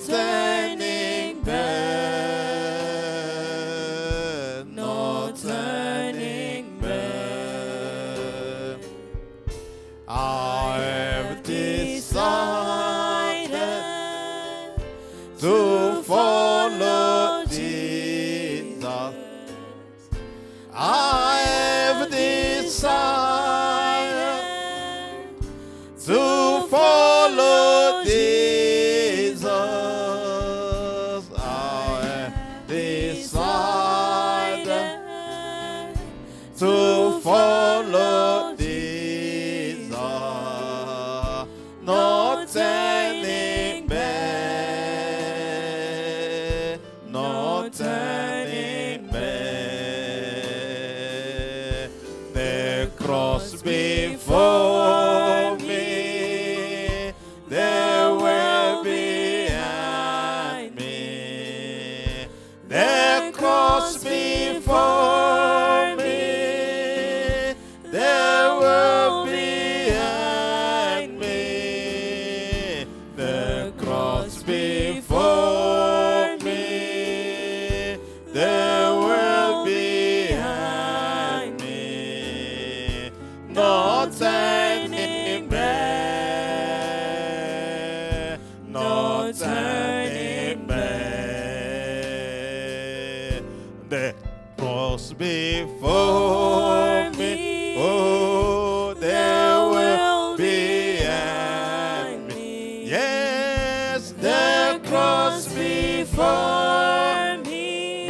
turning back, no turning back. I have decided to follow Jesus. I have decided to follow Jesus. I have decided to follow Jesus. No turning back, no turning back. The cross before me, the way behind me. The cross before me, the way behind me. The cross before me, the way behind me. No turning back, no turning back. The cross before me, oh, there will behind me. Yes, the cross before me,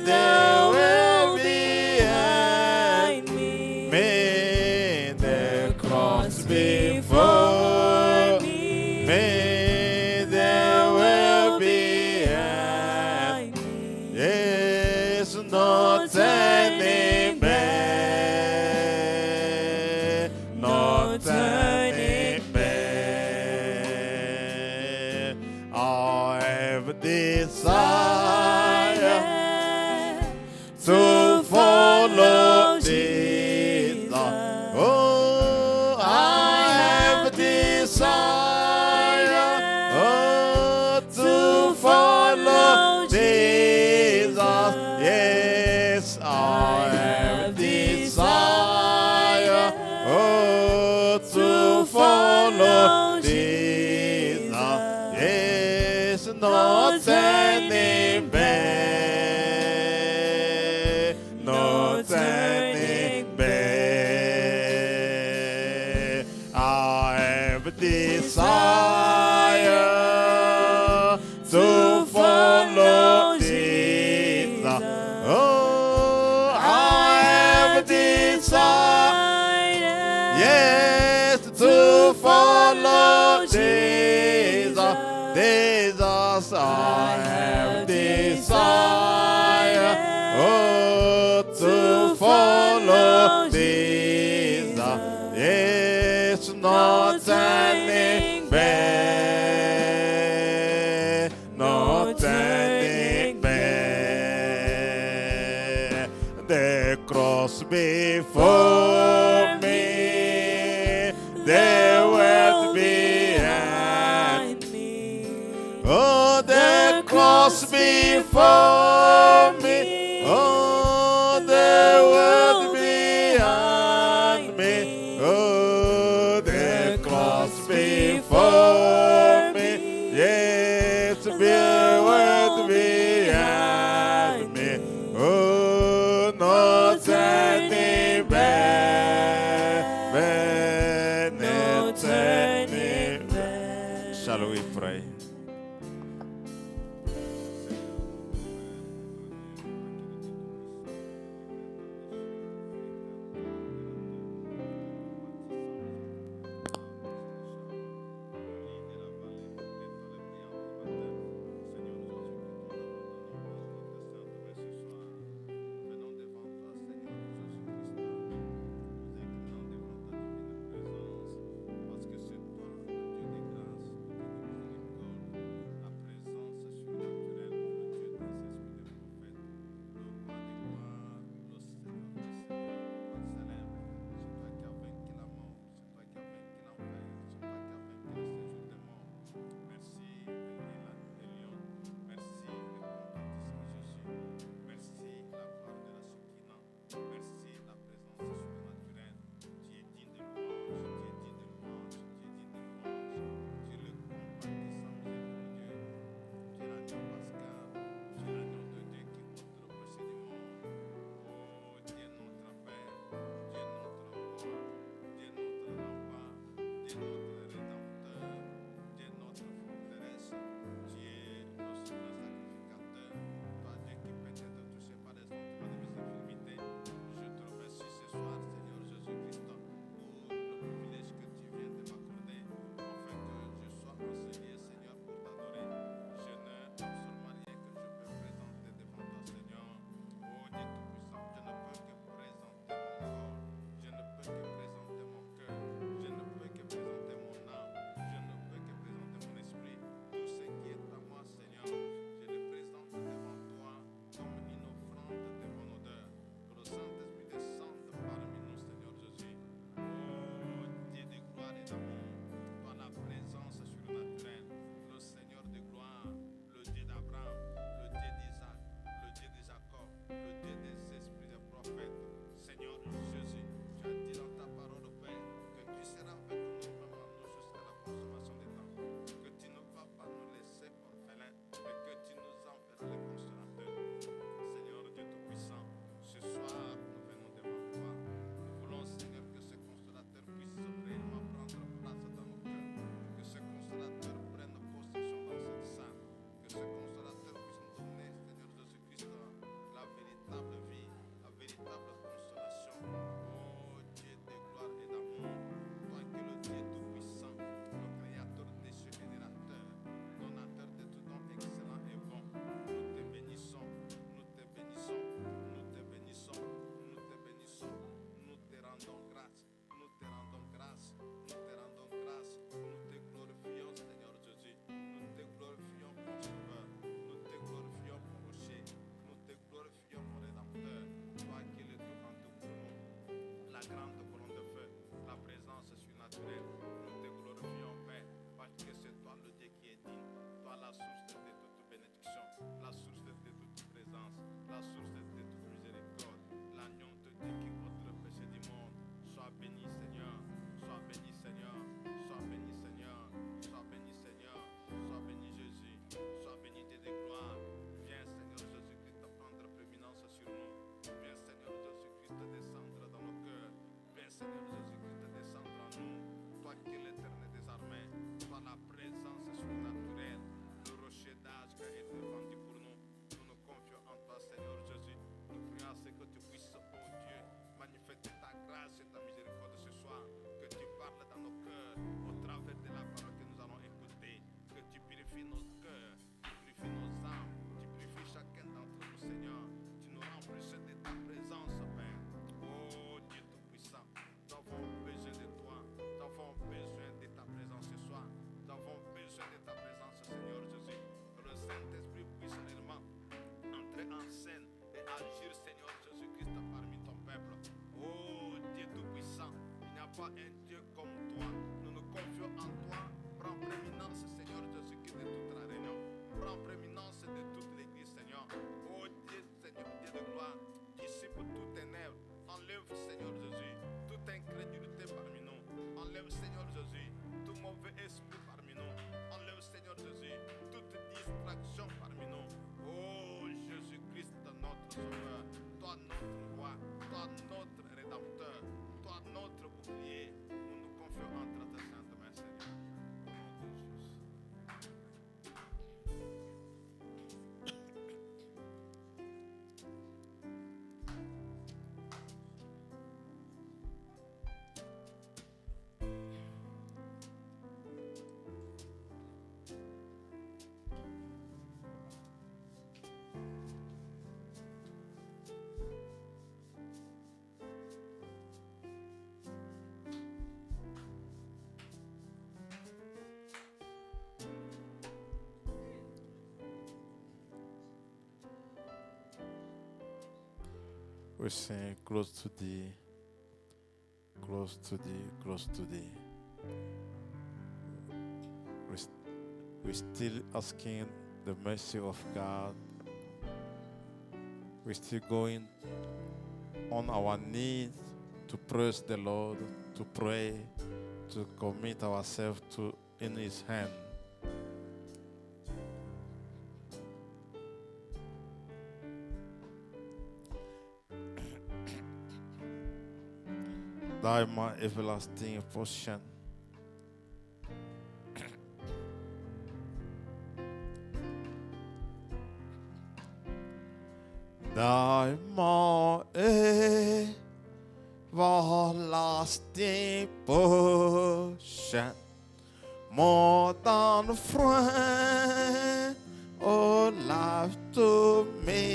there will behind me. The cross before me, there will behind me. Yes, no turning back, no turning back. I have decided to follow Jesus. Oh, I have decided to follow Jesus. Yes, I have decided to follow Jesus. Yes, no turning back, no turning back. I have decided to follow Jesus. Oh, I have decided, yes, to follow Jesus. Jesus, I have decided, to follow Jesus. Yes, no turning back, no turning back. The cross before me, the world behind me. Oh, the cross before me, oh, the world behind me. Oh, the cross before me, yes, the world behind me. Oh, no turning back, no turning back. Shall we pray? surnaturel. Nous te glorifions, Père, parce que c'est toi le Dieu qui est digne, toi la source de toute bénédiction, la source de toute présence, la source de toute miséricorde, l'agneau de Dieu qui ôte le péché du monde. Sois béni, Seigneur, sois béni, Seigneur, sois béni, Seigneur, sois béni, Seigneur, sois béni, Jésus, sois béni, Dieu de gloire. Viens, Seigneur Jésus-Christ, prendre prééminence sur nous. Viens, Seigneur Jésus-Christ, descendre dans nos cœurs. Viens, Seigneur Jésus-Christ, descendre en nous. Toi qui es l'éternel des armées, toi la présence surnaturelle, le rocher d'âge qui a été vendu pour nous. Nous nous confions en toi, Seigneur Jésus. Nous prions à ce que tu puisses, oh Dieu, manifester ta grâce et ta miséricorde ce soir. Que tu parles dans nos cœurs au travers de la parole que nous allons écouter. Que tu purifies nos cœurs, tu purifies nos âmes, tu purifies chacun d'entre nous, Seigneur. Tu nous remplisses de ta présence, Père. Oh Dieu Tout-Puissant, nous avons besoin de toi. Nous avons besoin de ta présence ce soir. Nous avons besoin de ta présence, Seigneur Jésus. Que le Saint-Esprit puisse réellement entrer en scène et agir, Seigneur Jésus-Christ, parmi ton peuple. Oh Dieu Tout-Puissant, il n'y a pas un Dieu comme toi. Nous nous confions en toi. Prends prééminence, Seigneur Jésus-Christ, de toute la réunion. Prends prééminence de toute l'église, Seigneur. Oh Dieu, Seigneur, Dieu de gloire, dissipe tout ténèbres. Enlève, Seigneur Jésus, toute incrédulité parmi nous. Enlève, Seigneur Jésus, tout mauvais esprit parmi nous. Enlève, Seigneur Jésus, toute distraction parmi nous. Oh Jésus-Christ, notre Sauveur, toi notre roi, toi notre rédempteur, toi notre bouclier. Nous nous confions entre tes saintes mains, Seigneur. Au nom de Jésus. We sing close to thee, close to thee, close to thee. We're still asking the mercy of God. We're still going on our knees to praise the Lord, to pray, to commit ourselves to in His hand. Thy my everlasting portion. Thy my everlasting portion, more than a friend or life to me,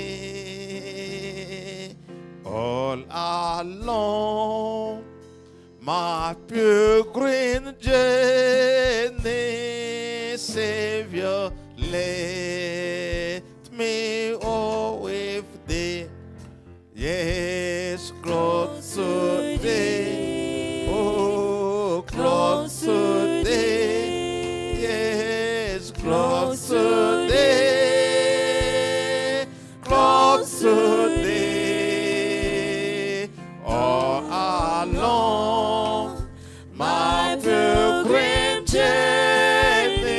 all alone. My pilgrim journey, Savior, let me all with thee. Yes, close to thee. Oh, close to thee. Yes, close to thee. Close to thee. All alone. My pilgrim journey,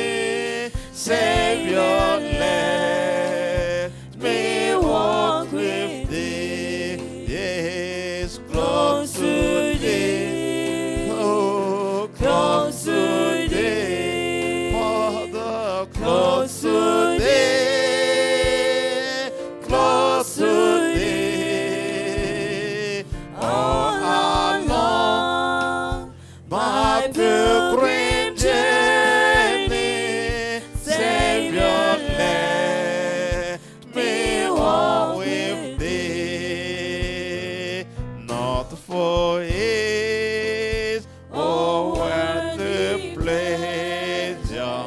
Savior, let me walk with thee. Yes, close to thee. Oh, close to thee. Father, close to thee. Close to thee. All along my pilgrim journey, Savior, let me walk with thee. Not for ease or worldly pleasure,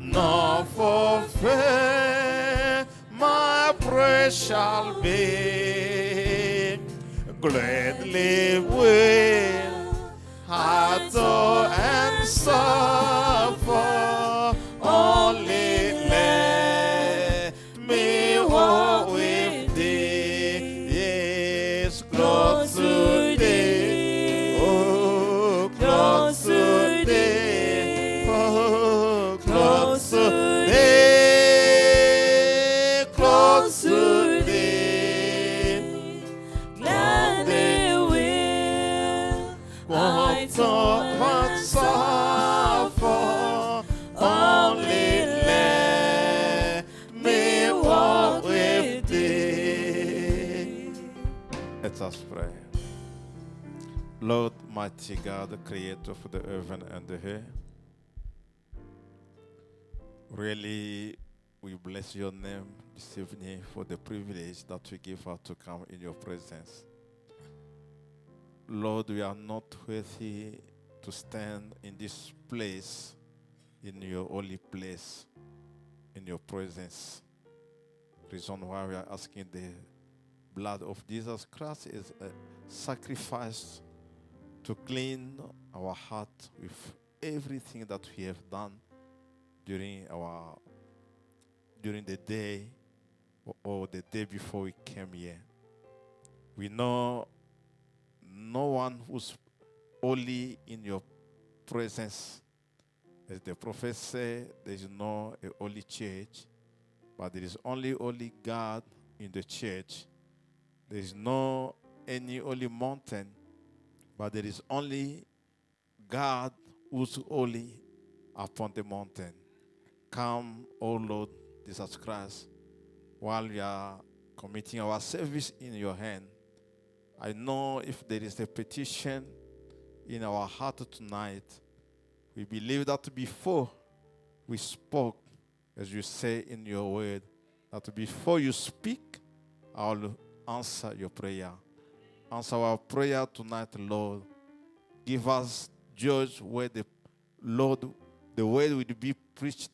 nor for fame, my praise shall be. Gladly will I adore I don't want suffer, only let me walk with thee. Let us pray. Lord, mighty God, the creator of the heaven and the earth, really, we bless your name this evening for the privilege that we give us to come in your presence. Lord, we are not worthy to stand in this place, in your holy place, in your presence. Reason why we are asking the blood of Jesus Christ is a sacrifice to clean our heart with everything that we have done during the day or the day before we came here. We know no one who's holy in your presence. As the prophet said, there is no a holy church, but there is only holy God in the church. There is no any holy mountain, but there is only God who's holy upon the mountain. Come, O Lord Jesus Christ, while we are committing our service in your hand. I know if there is a petition in our heart tonight, we believe that before we spoke, as you say in your word, that before you speak, I will answer your prayer. Answer our prayer tonight, Lord. Give us judge where the Lord, the word will be preached.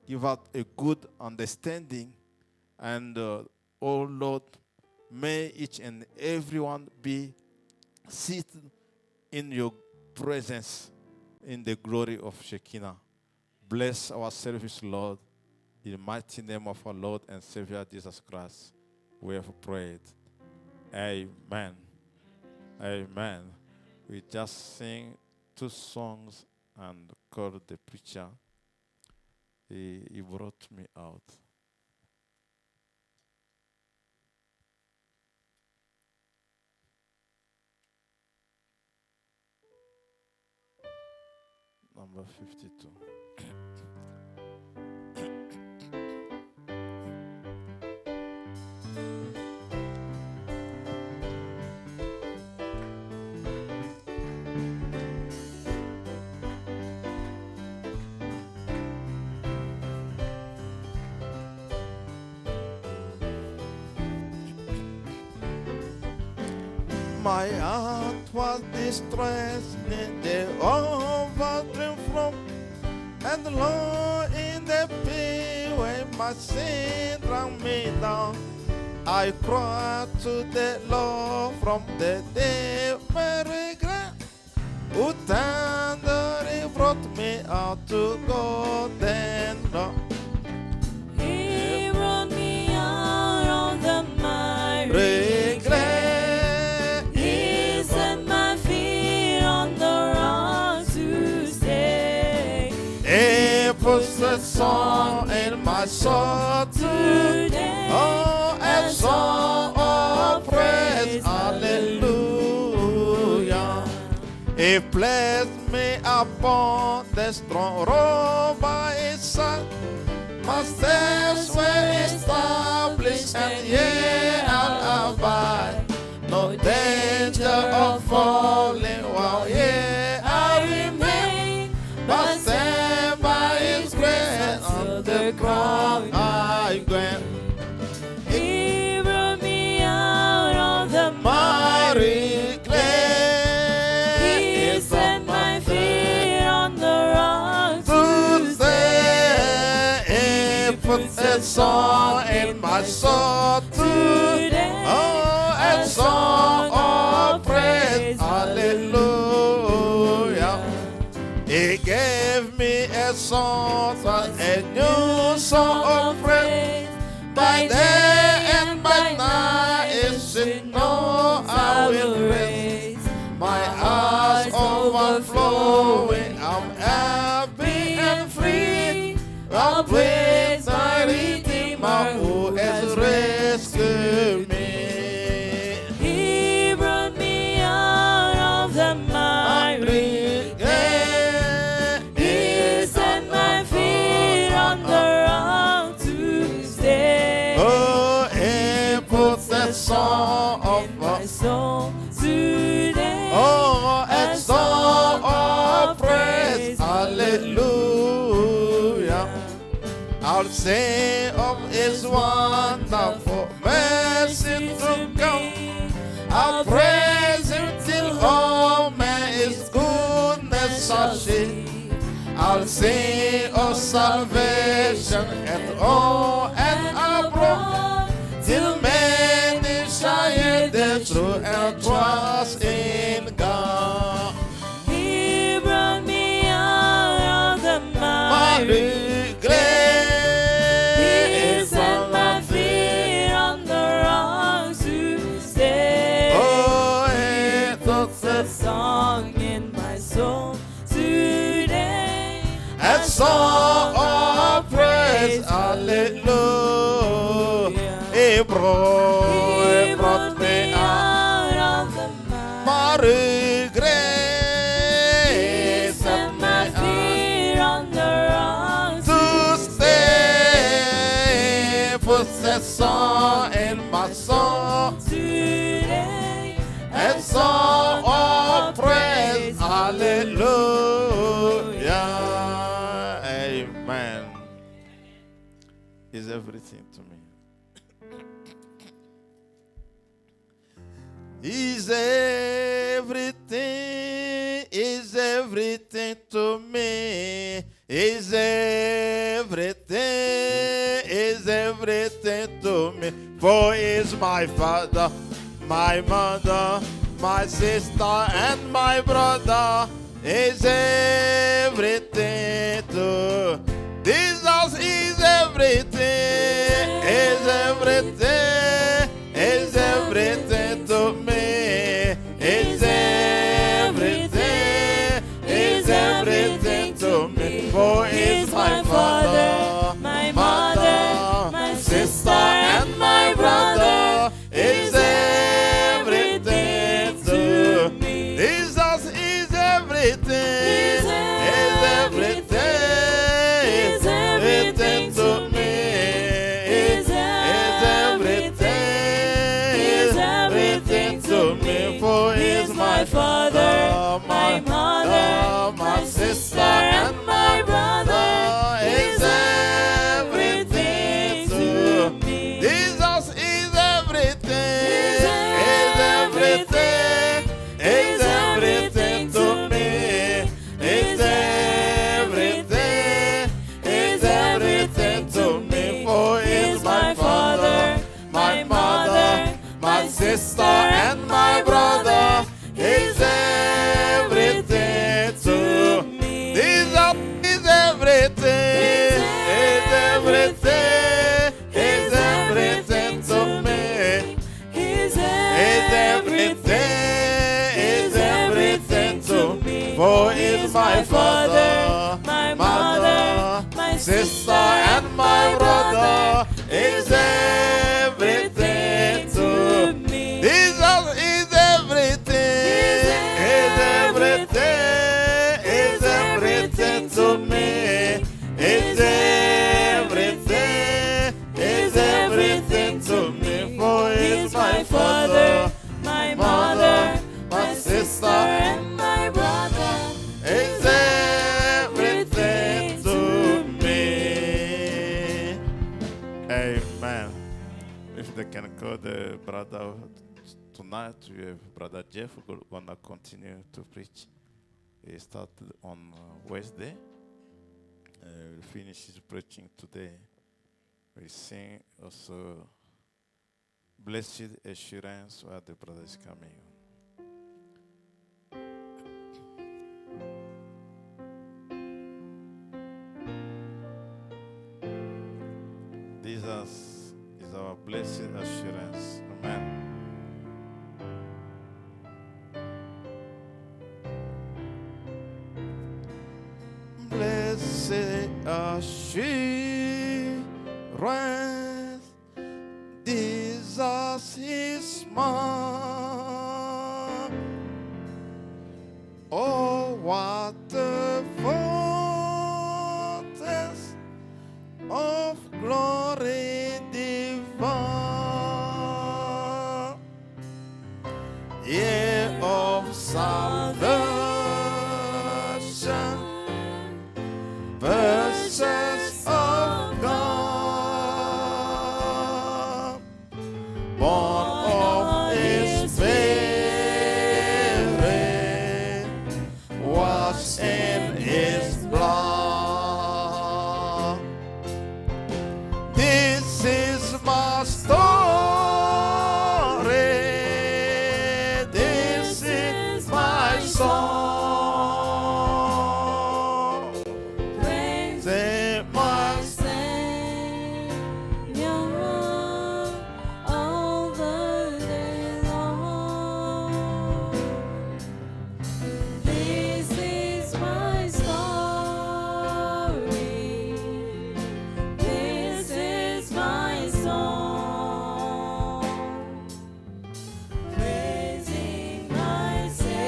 Give us a good understanding. And, oh Lord, may each and everyone be seated in your presence in the glory of Shekinah. Bless our service, Lord. In the mighty name of our Lord and Savior Jesus Christ, we have prayed. Amen. Amen. We just sing 2 songs and call the preacher. He brought me out. Number 52. My heart was distressed in the overdream from, and the Lord in the pit where my sin dragged me down. I cried to the Lord from the deep very grave, who tenderly brought me out to golden dawn. He brought me out of the miry Regret. He set my feet on the rock to stay. He puts a song in my soul today. Oh, a song of praise, hallelujah. He placed me upon the strong rock by his side. My steps were established, and yet I'll abide. No danger of falling while yet I remain. But stand by his grace on the ground I went. He brought me out of the Mighty clay. He set my feet on the rock To to say, he puts a song in my soul today. Oh, a song of praise, hallelujah. He gave me a song, a new song of praise. By day and by night, it's in no I will raise. My heart's overflowing, I'm happy and free. I'll praise my Redeemer who has rescued me. He brought me out of the I'll sing of His wonderful mercy to come. I'll praise Him till all men His goodness shall see. I'll sing of salvation and all and abroad, till many shall hear the truth and trust in God. He brought me out of the miry. He set my feet on the rocks to stay. Oh, and Puts a song in my soul today. a song of praise, hallelujah. He brought me out of the my He grace, set my feet on the rocks to stay. Puts a song in my soul, today. a song of praise, hallelujah. Amen. Is everything to me. Is everything to me. Is everything to me. For He's my father, my mother, my sister, and my brother. Is everything to Jesus is everything, is everything, is everything to me. Is everything, is everything to me. For He's my father, my mother, my sister, and my brother. Is everything to me. Jesus is everything, is everything, is everything to me. Is everything to me. For He's my father, my mother, my sister, and my brother. Is everything to me. Jesus is everything, is everything, is everything to me. Is everything, is everything to me. For He's my father, my mother, my sister, and my brother. Is everything to me. Jesus is everything, is everything, is everything to me. Is everything to me. For He's my father, my mother, my sister, and my brother. Is everything to me. Jesus is everything, is everything, is everything to me. Is everything, is everything to me. For He's my father, my mother, my sister, and my brother. is everything to me. Amen. If they can call the brother tonight, we have Brother Jeff gonna continue to preach. He started on Wednesday. We finish his preaching today. We sing also Blessed Assurance while the brother is coming. Jesus is our blessed assurance. Amen. Blessed assurance, Jesus is mine. Oh, what a foretaste of glory divine, yeah, of salvation, verses of God. song. Praise C'est my my Savior all the day long. This is my story. This is my song. Praising my Savior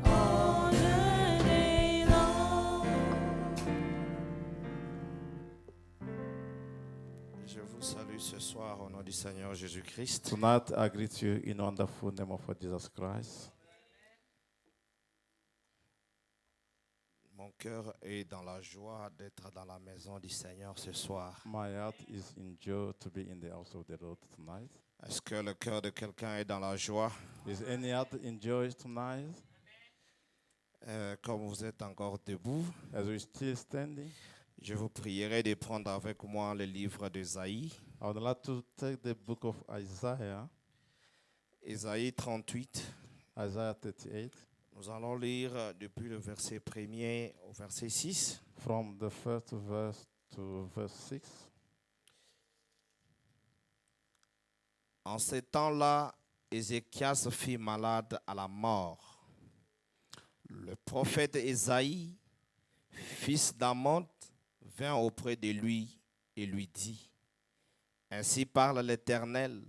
all the day long. Je vous salue ce soir au nom du Seigneur Jésus-Christ. Tonight I greet you in the wonderful name of Jesus Christ. Mon cœur est dans la joie d'être dans la maison du Seigneur ce soir. My heart is in joy to be in the house of the Lord tonight. Est-ce que le cœur de quelqu'un est dans la joie? Is any heart in joy tonight? Comme vous êtes encore debout, As we still standing, je vous prierai de prendre avec moi le livre d'Ésaïe. I would like to take the book of Isaiah, Ésaïe 38. Isaiah 38, Nous allons lire depuis le verset 1er au verset 6. from the first verse to verse 6. En ces temps-là, Ézéchias fut malade à la mort. Le prophète Ésaïe, fils d'Amon, vint auprès de lui et lui dit: Ainsi parle l'Éternel,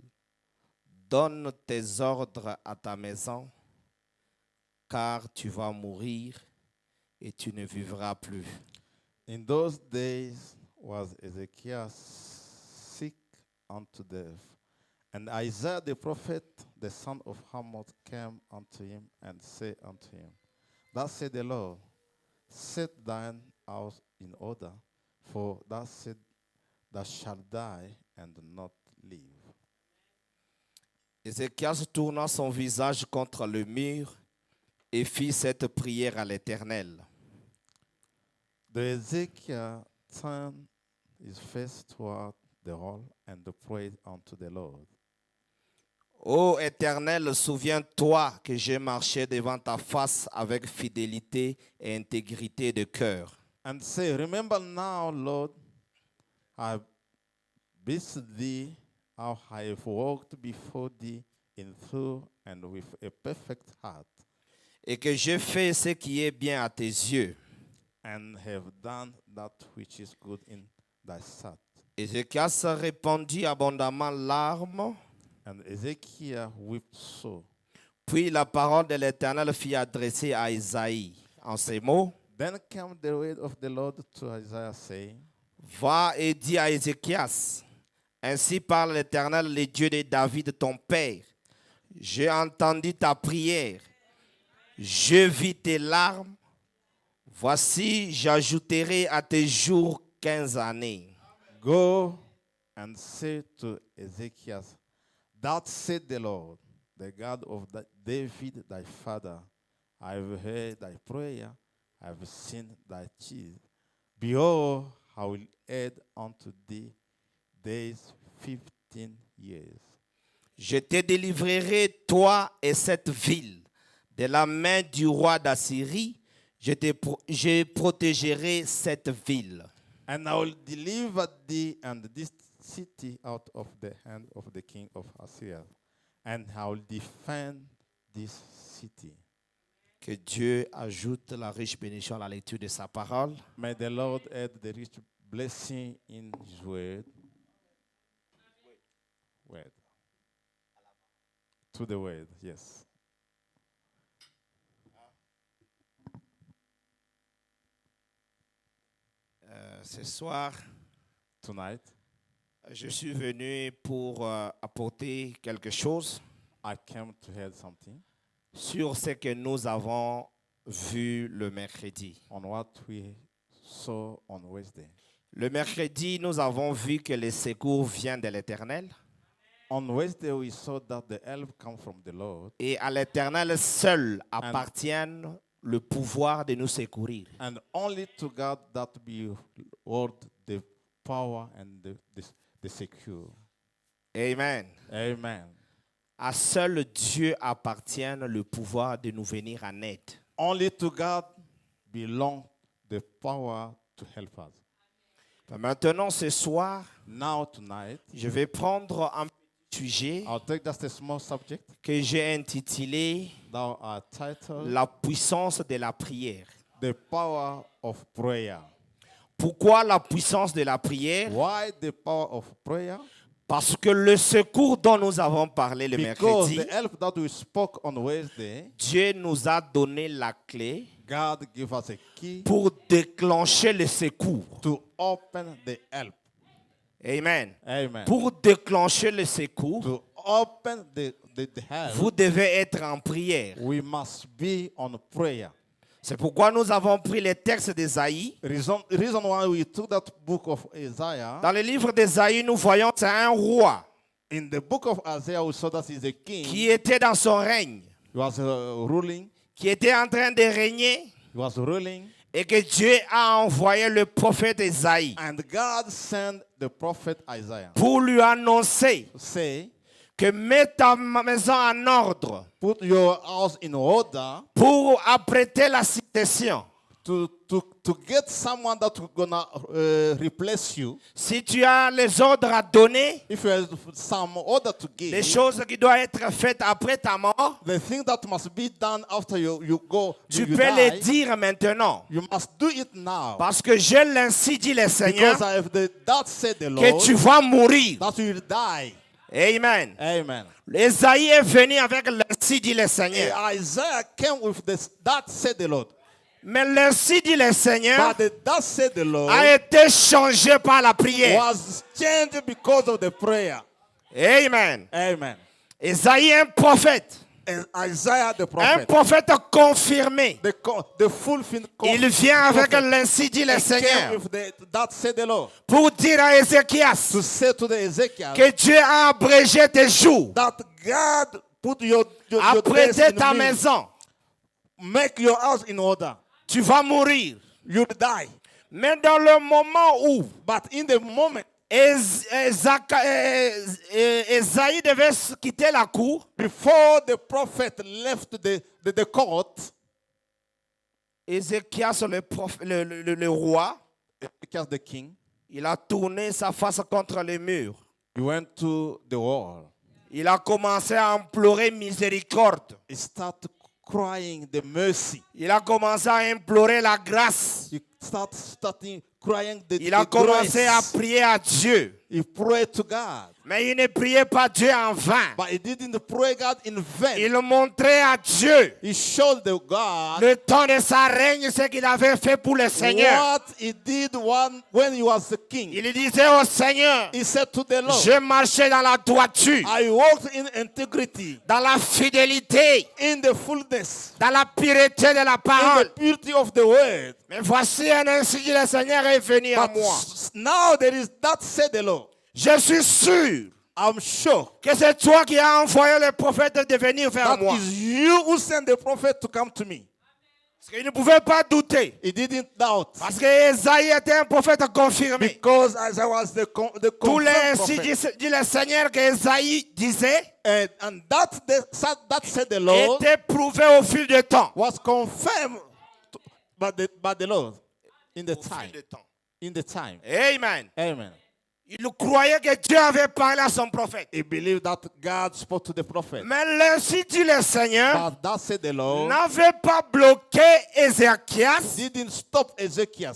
donne tes ordres à ta maison, car tu vas mourir et tu ne vivras plus. In those days was Ezekiel sick unto death. And Isaiah the prophet, the son of Amoz, came unto him and said unto him, Thus said the Lord, set thine house in order, for thou said, thou shalt die and not live. Ézéchias tourna son visage contre le mur et fit cette prière à l'Éternel. The Ezekiel turned his face toward the wall and prayed unto the Lord. Ô Éternel, souviens-toi que j'ai marché devant ta face avec fidélité et intégrité de cœur. And say, Remember now, Lord, I beseech thee how I have walked before thee in truth and with a perfect heart, Et que j'ai fait ce qui est bien à tes yeux. and have done that which is good in thy sight. Ézéchias répandit abondamment larmes. And Ezekiel wept so. Puis la parole de l'Éternel fut adressée à Isaïe en ces mots: Then came the word of the Lord to Isaiah, saying, Va et dis à Ézéchias, ainsi parle l'Éternel, le Dieu de David, ton père. J'ai entendu ta prière, je vis tes larmes. Voici, j'ajouterai à tes jours 15 années. Go and say to Ezekiel, Thus said the Lord, the God of David thy father, I have heard thy prayer, I have seen thy tears. Behold, I will add unto thee days 15 years. Je te délivrerai, toi et cette ville, de la main du roi d'Assyrie. Je protégerai cette ville. And I will deliver thee and this city out of the hand of the king of Assyria, and I will defend this city. Que Dieu ajoute la riche bénédiction à la lecture de sa parole. May the Lord add the rich blessing in his word. Word. To the word, yes. Ce soir, Tonight, je suis venu pour apporter quelque chose I came to hear something sur ce que nous avons vu le mercredi. on what we saw on Wednesday. Le mercredi, nous avons vu que le secours vient de l'Éternel On Wednesday, we saw that the help come from the Lord, et à l'Éternel seul appartient le pouvoir de nous secourir. and only to God that be worth the power and the secure. Amen. Amen. À seul Dieu appartient le pouvoir de nous venir en aide. Only to God belong the power to help us. Maintenant, ce soir, Now, tonight, je vais prendre un petit sujet I'll take just a small subject que j'ai intitulé that are titled La puissance de la prière. The Power of Prayer. Pourquoi la puissance de la prière? Why the power of prayer? Parce que le secours dont nous avons parlé le Because mercredi, the help that we spoke on Wednesday, Dieu nous a donné la clé God gave us a key pour déclencher le secours. to open the help. Amen. Amen. Pour déclencher le secours, To open the help, vous devez être en prière. we must be on prayer. C'est pourquoi nous avons pris les textes d'Ésaïe. Reason why we took that book of Isaiah. Dans le livre d'Ésaïe, nous voyons c'est un roi In the book of Isaiah, we saw that he's a king. qui était dans son règne, He was ruling. qui était en train de régner, He was ruling. et que Dieu a envoyé le prophète Ésaïe And God sent the prophet Isaiah. pour lui annoncer Say, que mets ta maison en ordre put your house in order pour apprêter la succession. to get someone that will gonna replace you. Si tu as les ordres à donner, If you have some order to give, les choses qui doivent être faites après ta mort, the thing that must be done after you go, tu you peux les die, dire maintenant. you must do it now. Parce que je l'ainsi dit le Seigneur, Because I have that said the que Lord, tu vas mourir. that you will die. Amen. Amen. Esaïe est venu avec l'ainsi dit le Seigneur. And Isaiah came with this, that said the Lord. Mais l'ainsi dit le Seigneur But the that said the Lord a été changé par la prière. was changed because of the prayer. Amen. Amen. Esaïe est un prophète. And Isaiah the Un prophet, prophète confirmé. the fulfilled Il vient avec prophet, l'ainsi dit le came Seigneur with that said the Lord pour dire à Ézéchias to say to the Ezekiel que Dieu a abrégé tes jours, that God put your days apprêté in ta me. maison. Make your house in order. Tu vas mourir. You'll die. Mais dans le moment où But in the moment Esaïe devait quitter la cour, before the prophet left the court, Ézéchias, le roi, because the king, il a tourné sa face contre le mur. he went to the wall. Il a commencé à implorer miséricorde. He started crying the mercy. Il a commencé à implorer la grâce. He started crying the Il a commencé à grace. prier à Dieu. He prayed to God. Mais il ne priait pas Dieu en vain. But he didn't pray God in vain. Il montrait à Dieu He showed the God le temps de sa règne, ce qu'il avait fait pour le Seigneur. what he did when he was the king. Il disait au Seigneur, He said to the Lord, je marchais dans la droiture, I walked in integrity, dans la fidélité, in the fullness, dans la pureté de la in parole. the purity of the word. Mais voici un ainsi dit le Seigneur est venu à But moi. now there is that said the Lord. Je suis sûr I'm sure que c'est toi qui as envoyé le prophète de venir vers that moi. is you who sent the prophet to come to me. Parce qu'il ne pouvait pas douter. He didn't doubt. Parce que Esaïe était un prophète confirmé. Because as I was the Tous les confirmed ainsi prophet. dit le Seigneur que Esaïe disait And that said the Lord était prouvé au fil du temps. was confirmed by the Lord in the Au fil time. du temps. In the time. Amen. Amen. Il croyait que Dieu avait parlé à son prophète. He believed that God spoke to the prophet. Mais l'ainsi dit le Seigneur But that said the Lord n'avait pas bloqué Ézéchias didn't stop Ezekiel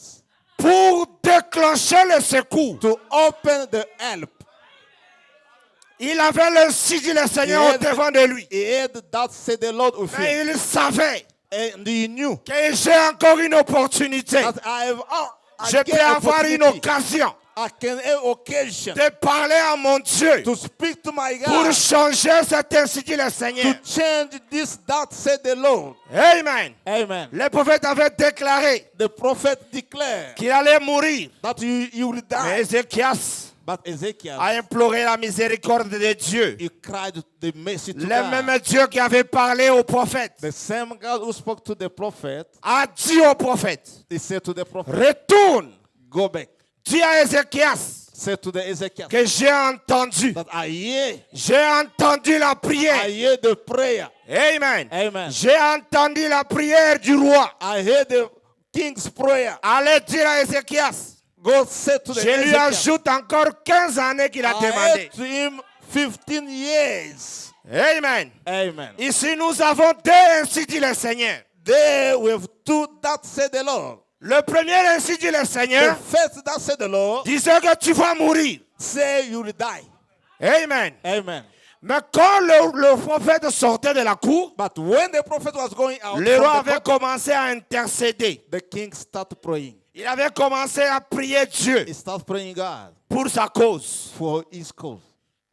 pour déclencher le secours. to open the help. Il avait l'ainsi dit le Seigneur au devant de lui. He had that said the Lord with him. Mais il savait And he knew que j'ai encore une opportunité. that I have Je peux avoir une occasion I can have occasion de parler à mon Dieu to speak to my pour God, changer cet ainsi dit le to Seigneur. change this, that said the Lord. Amen. Amen. Le prophète avait déclaré The prophet declared qu'il allait mourir. that you will Mais die. Ézéchias But Ezekiel, a imploré la miséricorde de Dieu. he cried the mercy to Le God. même Dieu qui avait parlé au prophète The same God who spoke to the prophet, a dit au prophète, he said to the prophet, retourne, go back. dis à Ézéchias said to the Ezekiel que j'ai entendu. that I hear J'ai entendu la prière. the prayer. Amen. Amen. J'ai entendu la prière du roi. I hear the king's prayer. Allez dire à Ézéchias. God said to the Je lui Ezekiel, ajoute encore 15 années qu'il a I demandé. heard to him 15 years. Amen. Amen. Ici, nous avons deux, ainsi dit le Seigneur. There we have two that said the Lord. Le premier, ainsi dit le The Seigneur, first that said the Lord, disait que tu vas mourir. say you will die. Amen. Amen. Mais quand le prophète sortait de la cour, But when the prophet was going out, le roi from the avait court, commencé à intercéder. the king started praying. Il avait commencé à prier Dieu He started praying God pour sa cause. for his cause.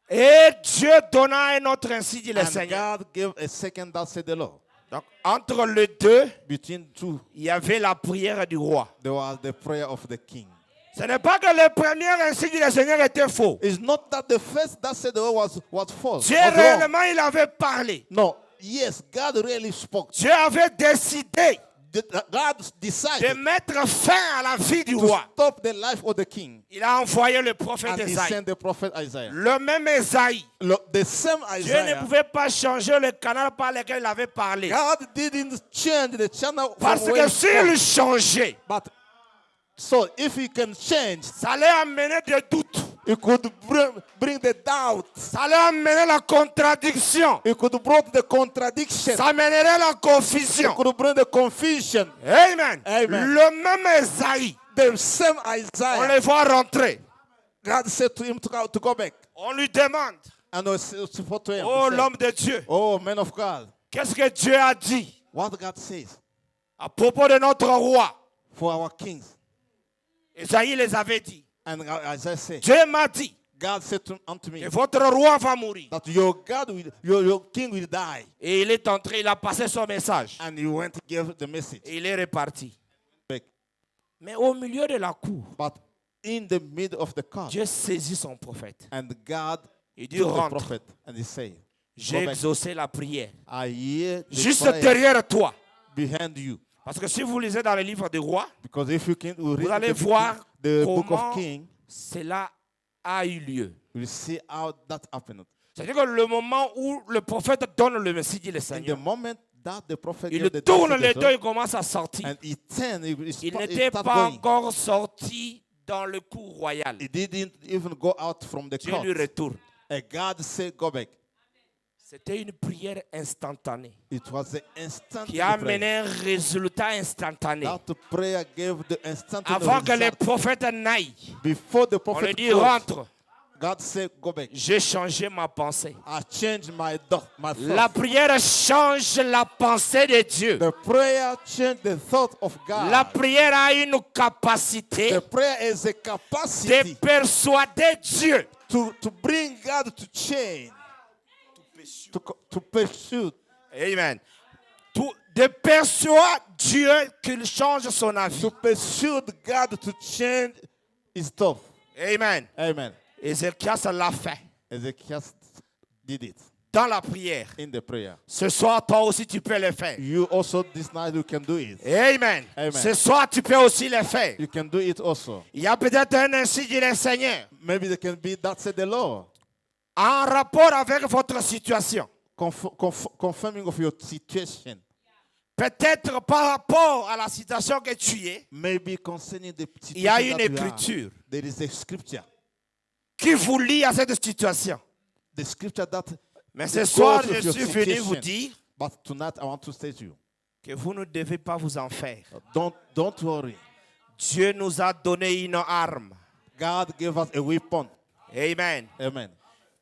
Et Dieu donna un autre, ainsi dit le And Seigneur. God gave a second that said the Lord. Donc, entre les deux, Between two, il y avait la prière du roi. there was the prayer of the king. Ce n'est pas que le premier, ainsi dit le Seigneur, était faux. It's not that the first that said the Lord was false. Dieu was wrong. réellement, il avait parlé. No, yes, God really spoke. Dieu avait décidé God de decided mettre fin à la vie du to roi. stop the life of the king. Il a envoyé le prophète And he Esaïe. sent the prophet Isaiah. Le même Esaïe. The same Dieu ne Isaiah. pouvait pas changer le canal par lequel il avait parlé. God didn't change the channel Parce from que where he s'il spoke. changeait, But so if he can change, ça allait amener des doutes. he could bring the doubt. Ça allait amener la contradiction. He could bring the contradiction. Ça amènerait la He confusion. could bring the confusion. Amen. Amen. Le même Esaïe, The same on Isaiah. les voit rentrer. God said to him to go back. On lui demande, And I support to him. oh He said, l'homme de Dieu, oh, man of God. qu'est-ce que Dieu a dit What God says à propos de notre roi? for our kings. Esaïe les avait dit. And Isaiah said, Dieu m'a dit God said unto me que votre roi va mourir. that your God will, your king will die. Et il est entré, il a passé son message. And he went to give the message Et il est reparti. back. Mais au milieu de la cour, But in the middle of the court, Dieu saisit son prophète. and God Il dit, took the rentre. prophet and he said, J'ai go back. exaucé la prière. I hear the Juste prayer derrière toi. behind you. Parce que si vous lisez dans le livre des rois, Because if you can read vous allez the, voir the book comment of King, cela a eu lieu. you will see how that happened. C'est-à-dire que le moment où le prophète donne le Messie, dit le In the Seigneur, moment that the prophet il gave the tourne message, les deux, il commence à sortir. and he turned, he Il start n'était pas going. encore sorti dans le cour royal. He didn't even go out from the Dieu court. lui retourne. And God said, go back. C'était une prière instantanée It was the instant qui a prayer. amené un résultat instantané. That prayer gave the instant Avant que les result. prophètes n'aillent, Before the on lui prophet dit closed, rentre. God said, go back. J'ai changé ma pensée. I changed my thought. La prière change la pensée de Dieu. The prayer changed the thought of God. La prière a une capacité The prayer is a de capacity persuader Dieu. to bring God to change, to pursue, Amen. De persuader Dieu qu'il change son avis. to pursue God to change his thought. Amen. Amen. Ézéchias l'a fait Ezekiel did it dans la prière. in the prayer. Ce soir, toi aussi, tu peux le faire. You also this night you can do it. Amen. Amen. Ce soir, tu peux aussi le faire. You can do it also. Il y a peut-être un ainsi dit le Seigneur Maybe there can be that said the Lord, en rapport avec votre situation. confirming of your situation. Peut-être par rapport à la situation que tu es, Maybe concerning the situation il y a une that you are. écriture There is a scripture. qui vous lie à cette situation. The scripture that. Mais ce goes soir, with je your suis venu situation. vous dire But tonight I want to say to you, que vous ne devez pas vous en faire. don't worry. Dieu nous a donné une arme. God gave us a weapon. Amen. Amen.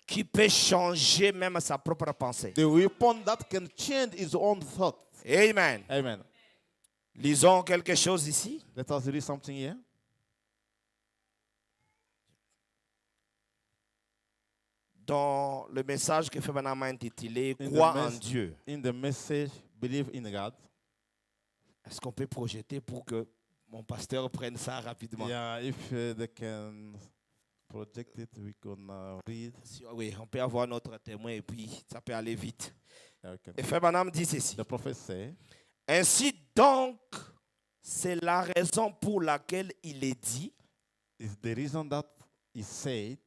Qui peut changer même sa propre pensée. The weapon that can change his own thought. Amen. Amen. Lisons quelque chose ici. Let us read something here. Dans le message que Fabien m'a intitulé In the Crois en mess- Dieu. In the message, believe in God. Est-ce qu'on peut projeter pour que mon pasteur prenne ça rapidement? Yeah, if they can project it, we can read. Oui, on peut avoir notre témoin et puis ça peut aller vite. Yeah, we can- Et Fabien dit ceci. The prophet say, Ainsi donc, c'est la raison pour laquelle il est dit, is the reason that he said,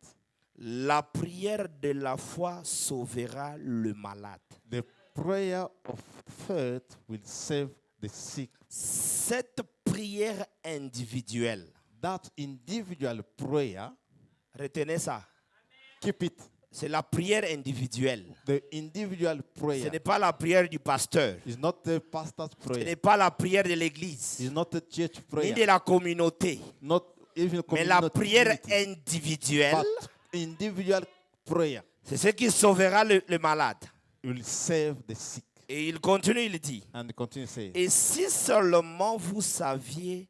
la prière de la foi sauvera le malade. the prayer of faith will save the sick. Cette prière individuelle, That individual prayer, retenez ça, keep it. c'est la prière individuelle. The individual Ce prayer n'est pas la prière du pasteur. is not the pastor's Ce n'est prayer. pas la prière de l'église, It's not the church ni prayer. de la communauté. Not even Mais la community, prière individuelle, but individual prayer c'est ce qui sauvera le malade. will save the sick. Et il continue, il dit, And continue saying, et si seulement vous saviez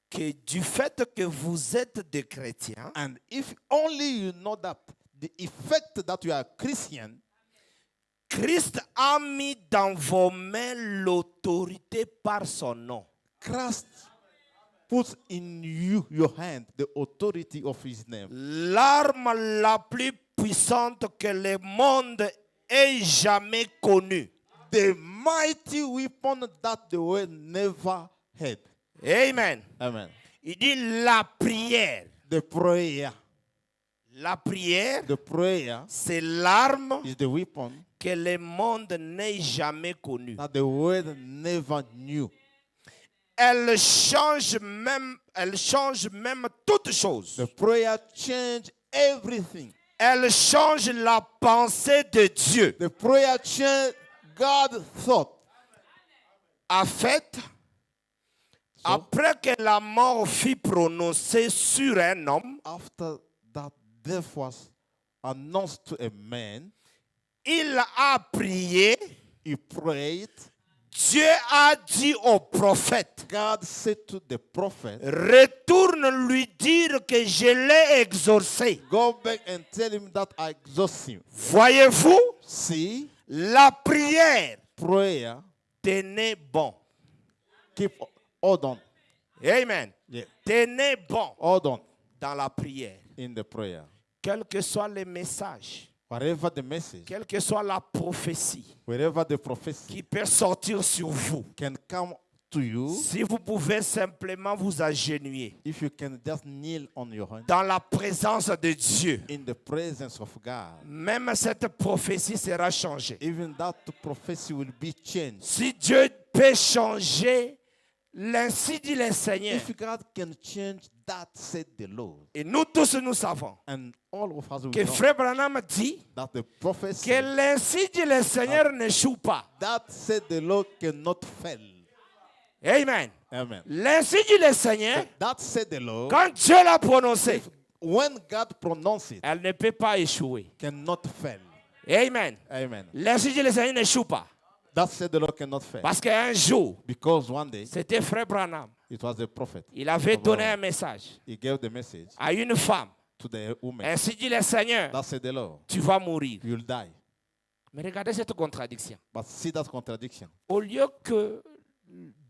que du fait que vous êtes des chrétiens, and if only you know that the effect that you are Christian, Christ a mis dans vos mains l'autorité par son nom. Christ puts in you your hand the authority of his name. L'arme la plus puissante que le monde ait jamais connue. The mighty weapon that the world never had. Amen. Amen. Il dit la prière. The prayer. La prière, The prayer c'est l'arme is the weapon que le monde n'ait jamais connue. that the world never knew. Elle change même toutes choses. The prayer changed everything. Elle change la pensée de Dieu. The prayer changed God's thought. En fait, après que la mort fut prononcée sur un homme, After that death was announced to a man, il a prié. he prayed. Dieu a dit au prophète, God said to the prophet, retourne lui dire que je l'ai exaucé. go back and tell him that I exhaust him. Voyez-vous, See, la prière prayer, tenez bon. keep hold on. Amen. Yeah. Tenez bon Hold on dans la prière. in the prayer. Quel que soit le message, Whatever the message, quelle que soit la prophétie wherever the prophecy qui peut sortir sur vous, can come to you, si vous pouvez simplement vous agenouiller if you can just kneel on your hand dans la présence de Dieu, in the presence of God, même cette prophétie sera changée. even that prophecy will be changed. Si Dieu peut changer, l'ainsi dit le Seigneur, If God can change that, said the Lord, et nous tous nous savons and all of us will que know Frère Branham dit that the prophecy que l'ainsi dit le Seigneur n'échoue pas. that said the Lord cannot fail. Amen. Amen. L'ainsi dit le Seigneur, That said the Lord, quand Dieu l'a prononcé, when God pronounces it, elle ne peut pas échouer. cannot fail. Amen. Amen. L'ainsi dit le Seigneur n'échoue pas. That said the Lord cannot fail. Parce qu'un jour, Because one day, c'était Frère Branham. it was the prophet. Il avait donné un message He gave the message à une femme. to the woman. Ainsi dit le Seigneur, That said the Lord, tu vas mourir. you'll die. Mais regardez cette contradiction. But see that contradiction. Au lieu que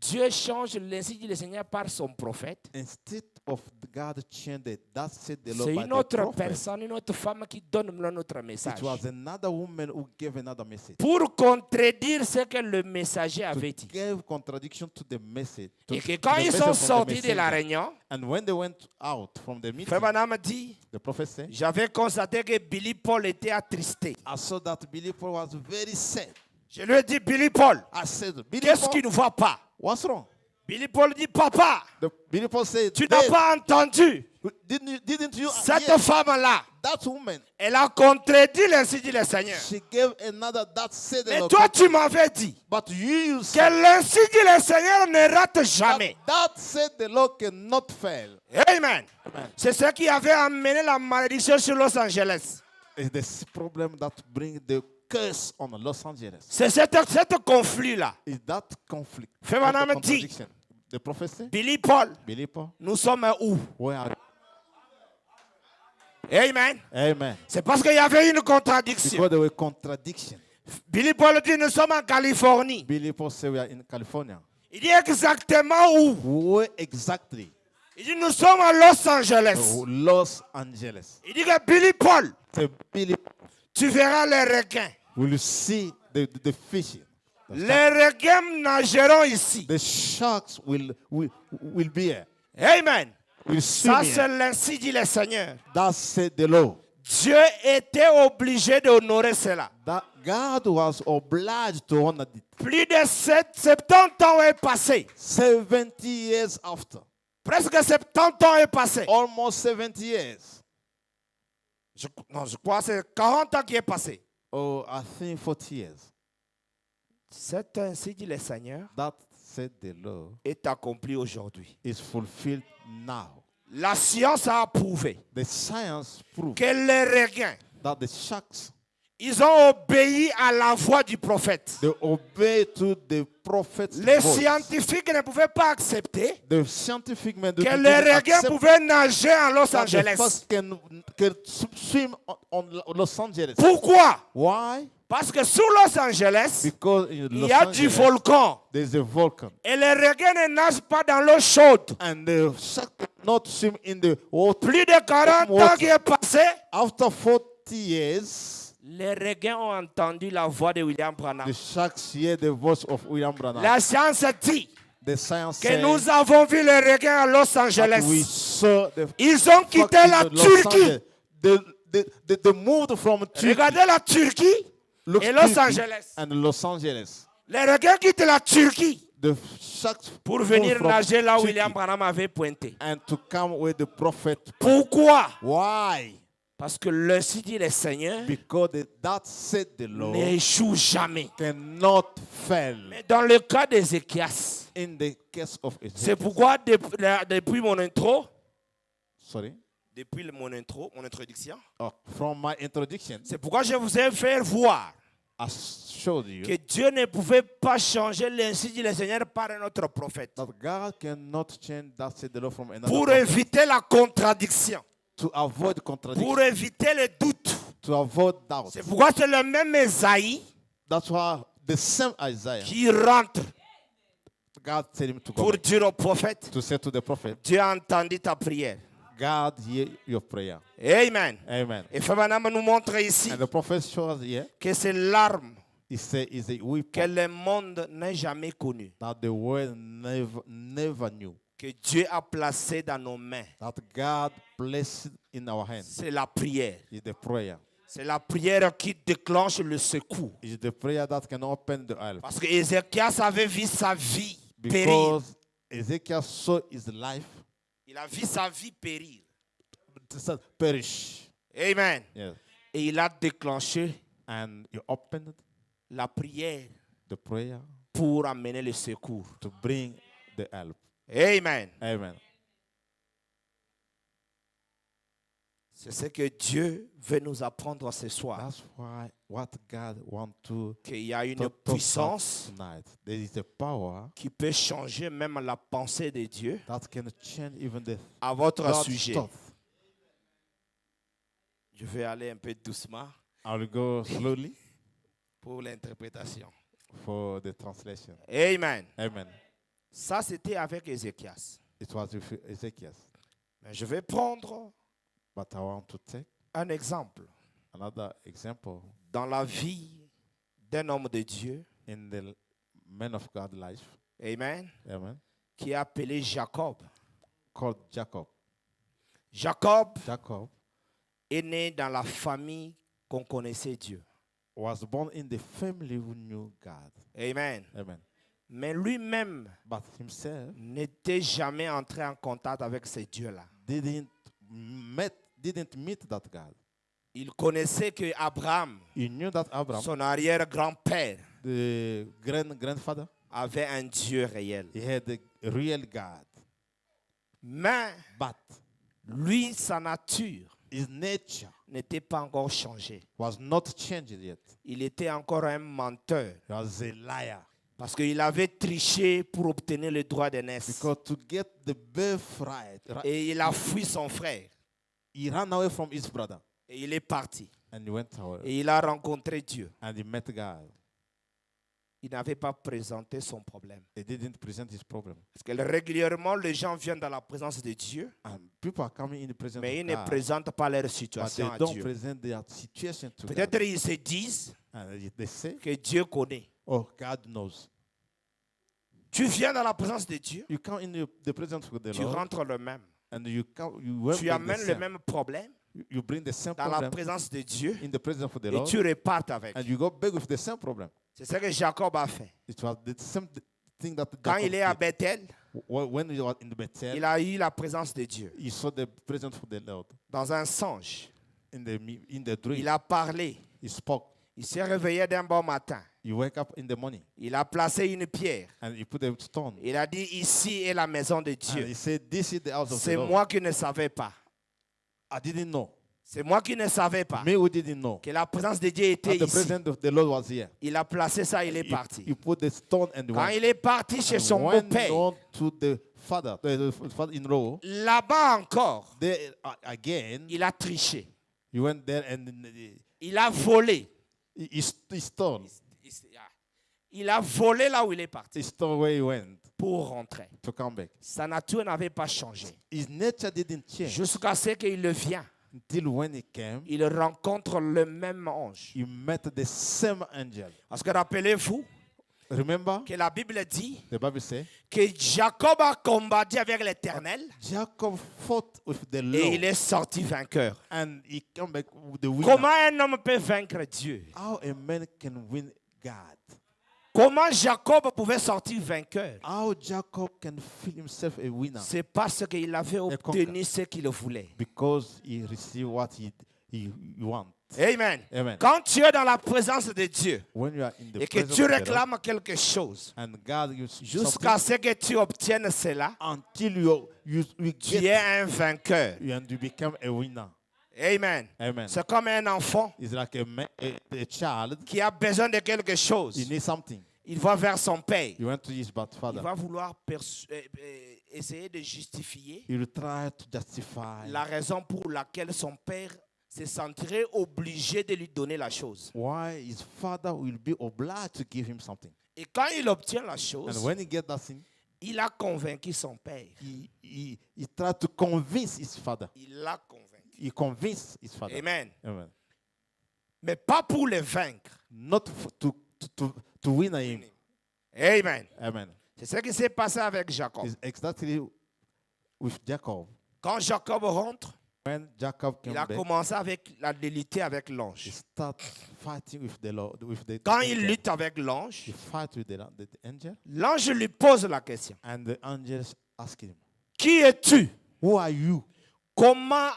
Dieu change l'ainsi dit le Seigneur par son prophète, Instead of God changed that said the c'est Lord by une the autre prophet, personne, une autre femme qui donne notre message. it was another woman who gave another message. Pour contredire ce que le messager avait dit. Gave contradiction to the message. Et que quand ils sont sortis de la réunion, And when they went out from the meeting, Frère Branham dit, the prophet said, j'avais constaté que Billy Paul était attristé. I saw that Billy Paul was very sad. Je lui ai dit, Billy Paul, I said, Billy qu'est-ce Paul, qui ne va pas? what's wrong? Billy Paul dit, papa, Billy Paul said, tu n'as "Dad, pas entendu? didn't you Cette hear femme-là, that woman? elle a contredit l'ainsi dit le Seigneur. She gave another that said the Mais Lord. toi, tu m'avais dit But you que said l'ainsi dit le Seigneur ne rate jamais. that said the Lord cannot fail. Amen. C'est ce qui avait amené la malédiction sur Los Angeles. It's the problem that brings the curse on Los Angeles. C'est cette conflit-là. Is that conflict? Frère Not the Branham dit, contradiction. The prophecy? Billy Paul, Billy Paul? nous sommes où? Where are Amen. Amen. C'est parce qu'il y avait une contradiction. Because there were contradiction. Billy Paul dit, nous sommes en Californie. Billy Paul said we are in California. Il dit exactement où? Where exactly? Il dit, nous sommes à Los Angeles. Los Angeles. Il dit que Billy Paul, So Billy, tu verras les requins. will you see the fishing? Les requins nageront ici. The sharks will be here. Amen. will swim Ça, c'est in. l'ainsi dit le Seigneur. That said the law. Dieu était obligé d'honorer cela. That God was obliged to honor it. Plus de 70 ans est passé. 70 years after. Presque 70 ans est passé. Almost 70 years. Je crois que c'est 40 ans qui est passé. Oh, I think 40 years. C'est ainsi dit le Seigneur That said the law est accompli aujourd'hui. is fulfilled now. La science a prouvé The science proves que les requins, that the sharks, ils ont obéi à la voix du prophète. they obey to the prophet's Les voice. scientifiques ne pouvaient pas accepter The scientific men que les requins pouvaient nager en Los that the Angeles. first can swim on Los Angeles. Pourquoi? Why? Parce que sous Los Angeles, Because in il Los y a du Angeles, volcan. there's a volcan. Et les requins ne nagent pas dans l'eau chaude. And the shark cannot swim in the water. Plus de 40 ans qui est passé, After 40 years, les requins ont entendu la voix de William Branham. the sharks hear the voice of William Branham. La science dit The science que says nous avons vu les requins à Los that we Angeles. saw the Ils ont quitté fucking la Los Turquie. Angeles. They moved from Turkey. Regardez la Turquie Look, et Los Turkey Angeles. and Los Angeles. Les requins quittent la Turquie The sharks pour moved venir from nager là où Turkey William Branham avait pointé. and to come with the prophet. Pourquoi? Why? Parce que le dit le Seigneur Because that said the Lord n'échoue jamais. cannot fail. Mais dans le cas d'Ézéchias, In the case of c'est Ezekiel. pourquoi depuis mon intro, Sorry. mon introduction, From my introduction, c'est pourquoi je vous ai fait voir I showed you que Dieu ne pouvait pas changer l'ainsi dit le Seigneur par un autre prophète. that God cannot change that said the Lord from another Pour prophet. éviter la contradiction, To avoid contradiction, pour éviter le doute. to avoid doubt. C'est pourquoi c'est le même Esaïe That's why the same Isaiah, qui rentre God said him to pour go dire au prophète, to say to the prophet, Dieu a entendu ta prière. God hear your prayer. Amen. Amen. Et Frère Branham nous montre ici And the prophet shows here, que c'est l'arme he said, is a que weapon le monde n'a jamais connue, that the world never knew. que Dieu a placé dans nos mains. That God placed in our hands C'est la prière. is the prayer. C'est la prière qui déclenche le secours. Is the prayer that can open the help. Parce que Ézéchias avait vu sa vie périr. Because Ezekiel saw his life Il a vu sa vie périr. perish. Amen. Yes. Et il a déclenché And he opened la prière the prayer pour amener le secours. to bring the help. Amen. Amen. C'est ce que Dieu veut nous apprendre ce soir. That's why what God wants to Qu'il y a une taught us puissance tonight. There is a power qui peut changer même la pensée de Dieu that can change even the à votre God's sujet. thought. Je vais aller un peu doucement I will go slowly pour l'interprétation. for the translation. Amen. Amen. Ça, c'était avec Ézéchias. It was with Ezekiel. Mais je vais prendre But I want to take un exemple another example dans la vie d'un homme de Dieu, in the man of God life. amen, Amen. qui est appelé Jacob. Called Jacob. Jacob Jacob est né dans la famille qu'on connaissait Dieu. was born in the family who knew God. Amen. Amen. Mais lui-même But himself n'était jamais entré en contact avec ce Dieu-là. didn't meet that God. Il connaissait que Abraham, He knew that Abraham, son arrière-grand-père, the grandfather, avait un Dieu réel. he had the real God. Mais But lui, sa nature his nature n'était pas encore changée. was not changed yet. Il était encore un menteur He was a liar. parce qu'il avait triché pour obtenir le droit d'aînesse. Because to get the birthright, Et il a fui son frère. he ran away from his brother Et il est parti. and he went away. Et il a rencontré Dieu. And he met God. Il n'avait pas présenté son problème. He didn't present his problem. Parce que régulièrement, les gens viennent dans la présence de Dieu, And people are coming in the presence mais ils of ne God, présentent pas leur but they situation à don't Dieu. present their situation to God. Peut-être ils se disent And they say, que Dieu connaît. oh, God knows. Tu viens dans la présence de Dieu, You come in the presence of the tu Lord, rentres le même. and you come, you will tu bring the amènes le same. même problème You bring the same dans la problem présence de Dieu in the presence of the et Lord, tu repartes avec. and you go back with the same problem. C'est ce que Jacob a fait. It was the same thing that Quand Jacob il est à did. Bethel, When he was in the Bethel, il a eu la présence de Dieu. he saw the presence of the Lord Dans un songe, in the dream. il a parlé. He spoke. Il s'est réveillé d'un bon matin. He wake up in the morning Il a placé une pierre. and he put a stone. Il a dit, ici est la maison de And Dieu. he said, "This is the house of the C'est Lord." moi qui ne savais pas. I didn't know. C'est moi qui ne savais pas Me who didn't know. que la présence de Dieu était That the ici. presence of the Lord was here. Il a placé ça, il est He parti. put the stone and Quand went. il est parti chez And son went beau-père, on to the father-in-law. là-bas encore, There again, il a triché. he went there and Il a volé. he stole. Il a volé là où il est parti He stole where he went pour rentrer. to come back. Sa nature n'avait pas changé. His nature didn't change Jusqu'à ce qu'il le vient, until when he came, il rencontre le même ange. he met the same angel. Parce que rappelez-vous Remember, que la Bible dit the Bible says, que Jacob a combattu avec l'Éternel Jacob fought with the et il Lord est sorti vainqueur. and he came back with the winner. Comment un homme peut vaincre Dieu? How a man can win God? Comment Jacob pouvait sortir vainqueur? How Jacob can feel himself a winner? C'est parce qu'il avait obtenu ce qu'il voulait. Because he received what he wants. Amen. Amen. Quand tu es dans la présence de Dieu When you are in the et que presence tu of the Lord, réclames quelque chose, and God gives you jusqu'à something, ce que tu obtiennes cela, until you tu es get un vainqueur. and you become a winner. Amen. Amen. C'est comme un enfant It's like a child. qui a besoin de quelque He chose. needs something. Il va vers son père. He went to his Il father. va vouloir essayer de justifier He will try to justify la raison pour laquelle son père se sentirait obligé de lui donner la chose. why his father will be obliged to give him something. Et quand il obtient la And chose, when he gets that thing, il a convaincu son père. he tried to convince his father. Il l'a convaincu. He convinced his father. Amen. Amen. Mais pas pour le vaincre. Not to win him. Amen. Amen. C'est ce qui s'est passé avec Jacob. It's exactly with Jacob. Quand Jacob rentre, When Jacob came il a back, commencé avec la lutter avec he l'ange. start fighting with the Lord, with the Quand il angel. lutte avec l'ange, He fight with the angel, l'ange lui pose la question. and the angel asked him, Qui es-tu? "Who are you? Comment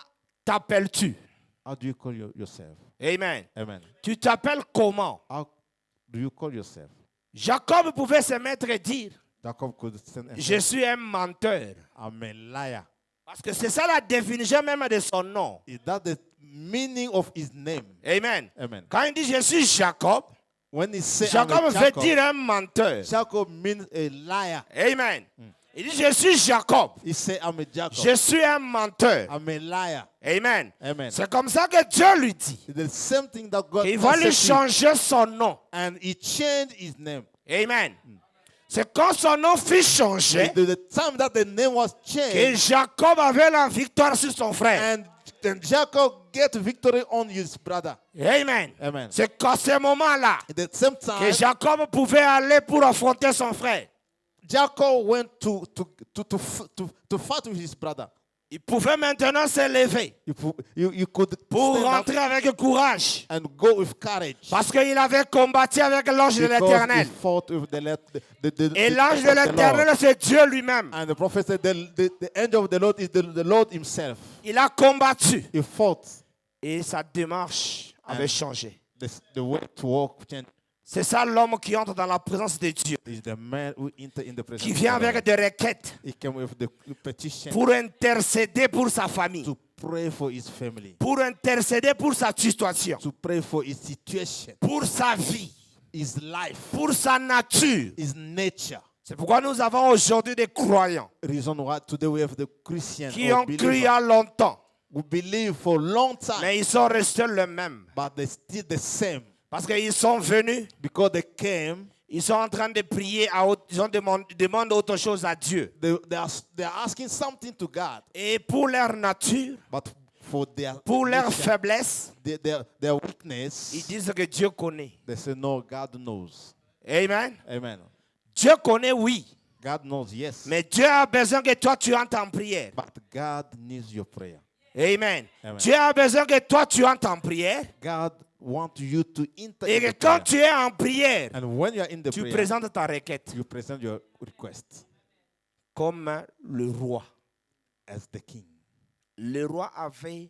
t'appelles-tu? How do you call yourself?" Amen. Amen. Tu t'appelles comment? How do you call yourself? Jacob pouvait se mettre et dire, Jacob could stand and je say, suis un menteur. "I'm a liar." Parce que c'est ça la définition même de son nom. Is that the meaning of his name? Amen. Amen. Quand il dit je suis Jacob, When he said, Jacob "I'm a veut Jacob," dire un menteur. Jacob means a liar. Amen. Il dit je suis Jacob. He said, "I'm a Jacob. Je suis un menteur. I'm a liar." Amen. Amen. C'est comme ça que Dieu lui dit. It's the same thing that God Il va lui said to him. changer son nom. And he changed his name. Amen. C'est quand son nom fut changé The time that the name was que changed, Jacob avait la victoire sur son frère. and then Jacob get victory on his brother. Amen. Amen. C'est qu'à ce moment-là At the same que time, Jacob pouvait aller pour affronter son frère. Jacob went to fight with his brother. Il pouvait maintenant se lever You could pour stand up rentrer avec courage. and go with courage. Parce qu'il avait combattu avec l'ange de Because he l'Éternel. fought with Et l'ange de the Lord. l'Éternel, c'est Dieu lui-même. And the prophet said, the angel of the Lord is the Lord himself. Il a combattu. He fought. Et sa démarche avait changé. The way to walk changed. C'est ça l'homme qui entre dans la présence de Dieu. Is the man who enter in the presence Qui of vient the Lord. avec des requêtes He came with the petition pour intercéder pour sa famille. to pray for his family, Pour intercéder pour sa situation. to pray for his situation, Pour sa vie. his life, Pour sa nature. his nature. C'est pourquoi nous avons aujourd'hui des croyants Reason why today we have the Christians qui or ont cru il y believers a longtemps. who believe for a long time, Mais ils sont restés les mêmes. but they still the same Parce qu'ils sont venus, because they came. ils sont en train de prier, ils ont demandé autre chose à Dieu. They are asking something to God, Et pour leur nature, but for their pour leur nature, faiblesse, their weakness, ils disent que Dieu connaît. they say no. God knows. Amen. Amen. Dieu connaît, oui. God knows yes. Mais Dieu a besoin que toi tu entres en prière. But God needs your prayer. Amen. Amen. Dieu a besoin que toi tu entres en prière. God wants you to enter Et in que the quand prayer. tu es en prière, And when you are in the tu prayer, présentes ta requête you present your request comme le roi. as the king. Le roi avait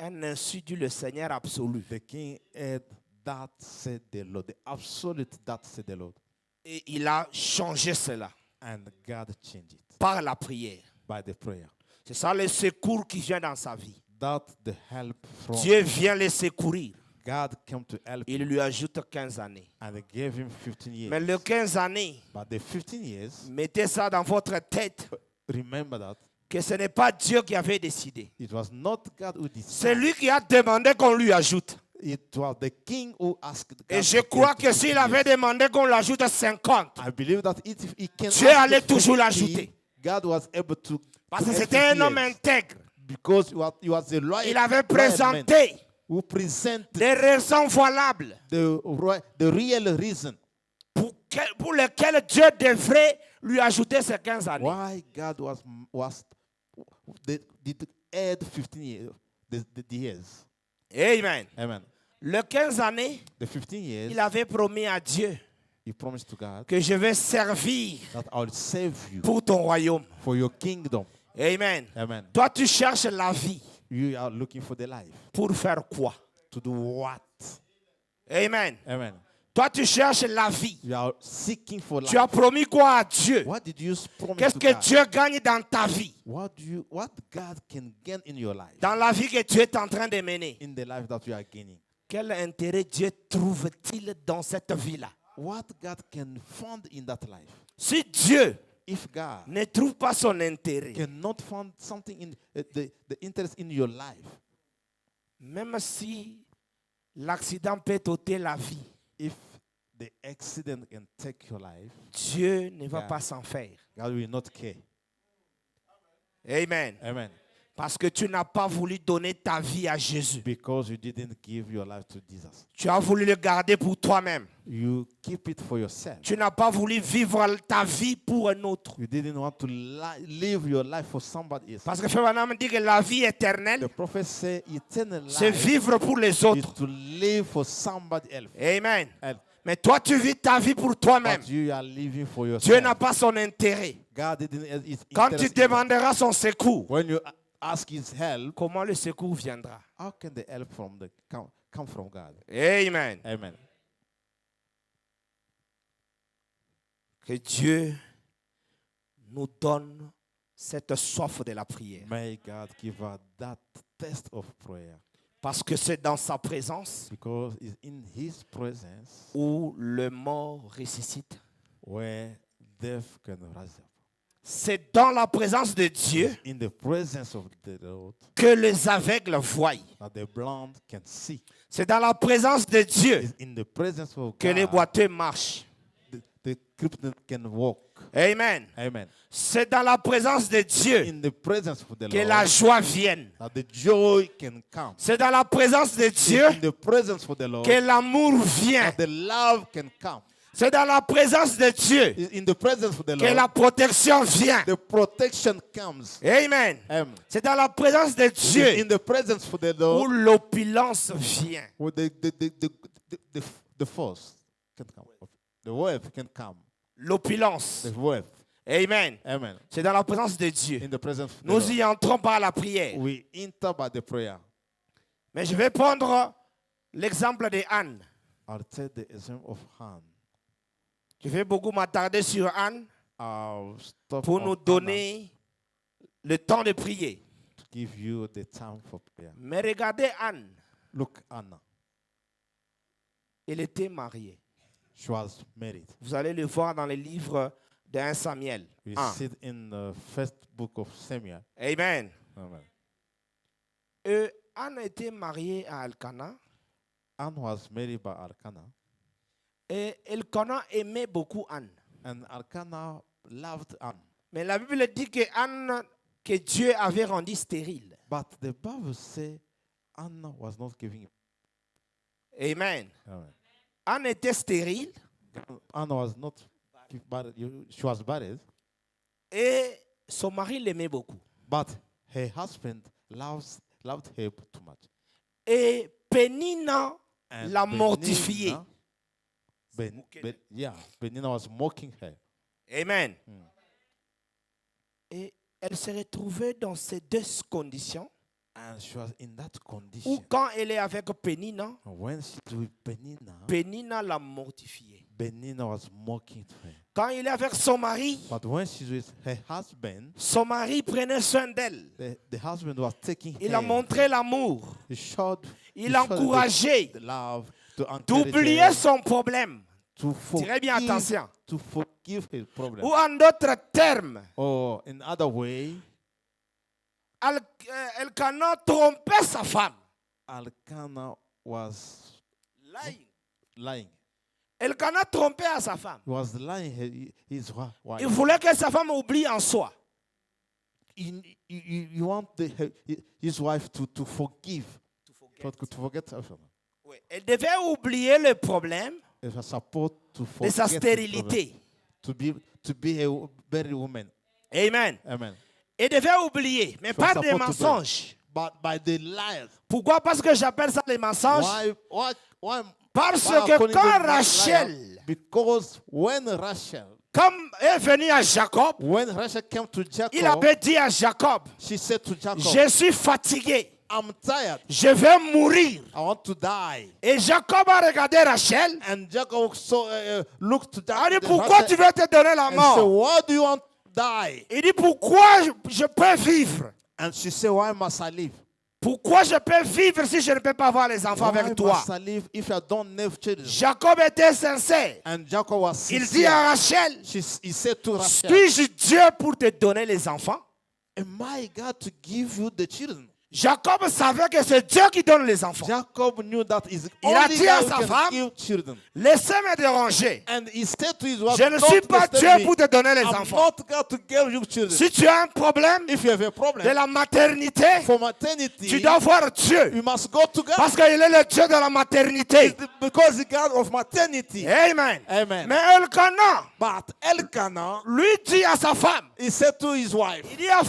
un insu du le Seigneur absolu. The king had that said the Lord, the absolute that said the Lord. Et il a changé cela And God changed it par la prière. by the prayer. C'est ça le secours qui vient dans sa vie. That the help from Dieu vient le secourir. God came to help Il him lui ajoute 15 années. and gave him 15 years. Mais les 15 années, But the 15 years, mettez ça dans votre tête remember that que ce n'est pas Dieu qui avait décidé. it was not God who C'est decided. lui qui a demandé qu'on lui ajoute. It was the king who asked God. Et je to crois give que 15 s'il avait years. demandé qu'on l'ajoute à 50, I believe that if he can Dieu ask allait for toujours 50, l'ajouter. God was able to parce que to add c'était un 50 homme years. intègre. Because he was a loyal, Il avait loyal man présenté who presented des raisons valables the real reason pour lesquelles Dieu devrait lui ajouter ces 15 années. why God did add 15 years, the years. Amen. Amen. Les 15 années, The 15 years, il avait promis à Dieu he promised to God que je vais servir that I'll save you pour ton royaume. for your kingdom. Amen. Amen. Toi, tu cherches la vie You are looking for the life. pour faire quoi? To do what? Amen. Amen. Toi, tu cherches la vie. You are seeking for life. Tu as promis quoi à Dieu? What did you promise Qu'est-ce to que God? Dieu gagne dans ta vie? What God can gain in your life? Dans la vie que tu es en train de mener? In the life that you are gaining. Quel intérêt Dieu trouve-t-il dans cette vie-là? What God can find in that life? Si Dieu If God ne trouve pas son intérêt, cannot find something in the interest in your life, même si l'accident peut t'ôter la vie, if the accident can take your life, Dieu ne va God. pas s'en faire. God will not care. Amen. Amen. Parce que tu n'as pas voulu donner ta vie à Jésus. Because you didn't give your life to Jesus. Tu as voulu le garder pour toi-même. You keep it for yourself. Tu n'as pas voulu vivre ta vie pour un autre. You didn't want to live your life for somebody else. Parce que Frère Branham dit que la vie The éternelle, prophet said eternal c'est life vivre pour les is autres. to live for somebody else. Amen. And Mais toi, tu vis ta vie pour toi-même. but you are living for yourself. Dieu n'a pas son intérêt. God didn't is Quand tu interested in that. demanderas son secours, When you ask his help, comment le secours viendra? how can the help come from God? Amen. Amen. Que Dieu nous donne cette soif de la prière. May God give us that taste of prayer. Parce que c'est dans sa présence Because it's in his presence où le mort ressuscite. where death can rise up. C'est dans la présence de Dieu In the presence of the Lord que les aveugles voient. that the blind can see. C'est dans la présence de Dieu It's in the presence of que les God boiteux marchent. the crippled can walk. Amen. Amen. C'est dans la présence de Dieu In the presence of the que la Lord joie vienne. that the joy can come. C'est dans la présence de Dieu In the presence of the Lord que l'amour vient. that the love can come. C'est dans la présence de Dieu In the presence of the que Lord la protection vient. the protection comes. Amen. Amen. C'est dans la présence de In Dieu the presence of the où Lord l'opulence vient. where the force can come. The wealth can come. L'opulence. The wealth. Amen. Amen. C'est dans la présence de Dieu. In the presence of the Nous Lord. y entrons par la prière. We enter by the prayer. Mais je vais prendre l'exemple de Anne. I'll take the example of Han. Je vais beaucoup m'attarder sur Anne I'll stop pour on nous donner le temps de prier. Anna to give you the time for prayer. Mais regardez Anne, Look, Anna. elle était mariée. She was married. Vous allez le voir dans les livres de 1 Samuel. We 1. see it in the first book of Samuel. Amen. Amen. Anne était mariée à Elkanah. Anne was married by Elkanah, Et Elkanah aimait beaucoup Anne. and Elkanah loved Anne. Mais la Bible dit que Anne, que Dieu avait rendue stérile. But the Bible says Anna was not giving. Amen. Amen. Anne était stérile Anna was not. She was married, Et son mari l'aimait beaucoup. But her husband loved her too much. Et Pénina And l'a mortifiée. Penina was mocking her. Amen. Et elle s'est retrouvée dans ces deux conditions. And she was in that Où condition. quand elle est avec Pénina, When she's with Penina, Pénina l'a mortifiée. Penina was mocking her. Quand il est avec son mari, But when she's with her husband, son mari prenait soin d'elle. the husband was taking Il her. a montré l'amour. He showed, Il l'a encouragé the love to encourage d'oublier her, son problème. to Tirez bien attention. forgive his problem. Ou en d'autres termes, Or in other way, Elkanah trompait sa femme. Elkanah was lying. Elkanah trompait à sa femme. He was lying his wife. Il voulait que sa femme oublie en soi. You want his wife to forgive, to forget her. Oui. Elle devait oublier le problème It was supposed to de forget sa his problem, stérilité. to be a barren woman. Amen. Amen. Elle devait oublier, mais She was pas des supposed to mensonges. But by the lies. Pourquoi? Parce que j'appelle ça les mensonges. Why Parce why que calling quand them liar? Rachel, Because when Rachel est venue à Jacob, came to Jacob, il avait dit à Jacob, she said to Jacob, je suis fatigué, I'm tired. je vais mourir. I want to die. Et Jacob a regardé Rachel. And Jacob looked to Il dit, Jacob. pourquoi tu veux te donner la And said, mort? why do you want to die? Il dit, pourquoi je peux vivre? And she said, why must I live? Pourquoi je peux vivre si je ne peux pas avoir les enfants Why avec toi? must I live if I don't have children? Jacob était sincère. And Jacob was Il dit sincere. à Rachel, He said to Rachel, suis-je Dieu pour te donner les enfants? am I God to give you the children? Jacob savait que c'est Dieu qui donne les enfants. Jacob knew that is Il a only dit à God sa who can femme, give children. Laissez-moi déranger. And he said to his wife, Je ne suis "Don't pas disturb Dieu me. pour te donner les I'm enfants. not God to give you children. Si tu as un problème If you have a de problem la maternité, for maternity, tu dois voir Dieu. you must go to God. Parce qu'il est le Dieu de la maternité. Because the God of maternity. Amen. Amen. Mais Elkanah, But Elkanah, lui dit à sa femme, he said to his wife, il dit à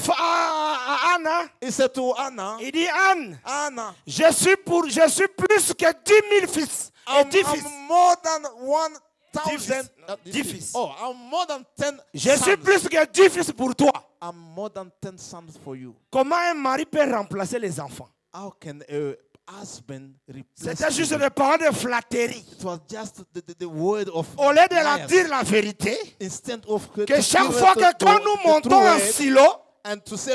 Anna, he said to Anna, il dit Anne, Anna, je suis plus que 10 000 fils et 10 fils. I'm more than 1,000. 10 fils. Oh, I'm more than 10 Je suis sons. plus que 10 fils pour toi. I'm more than 10 sons for you. Comment un mari peut remplacer les enfants? How can a husband replace C'était juste children? des paroles de flatterie. It was just the word of Au lieu de la liars. dire la vérité, Instead of que chaque fois que quand nous montons un silo, and to say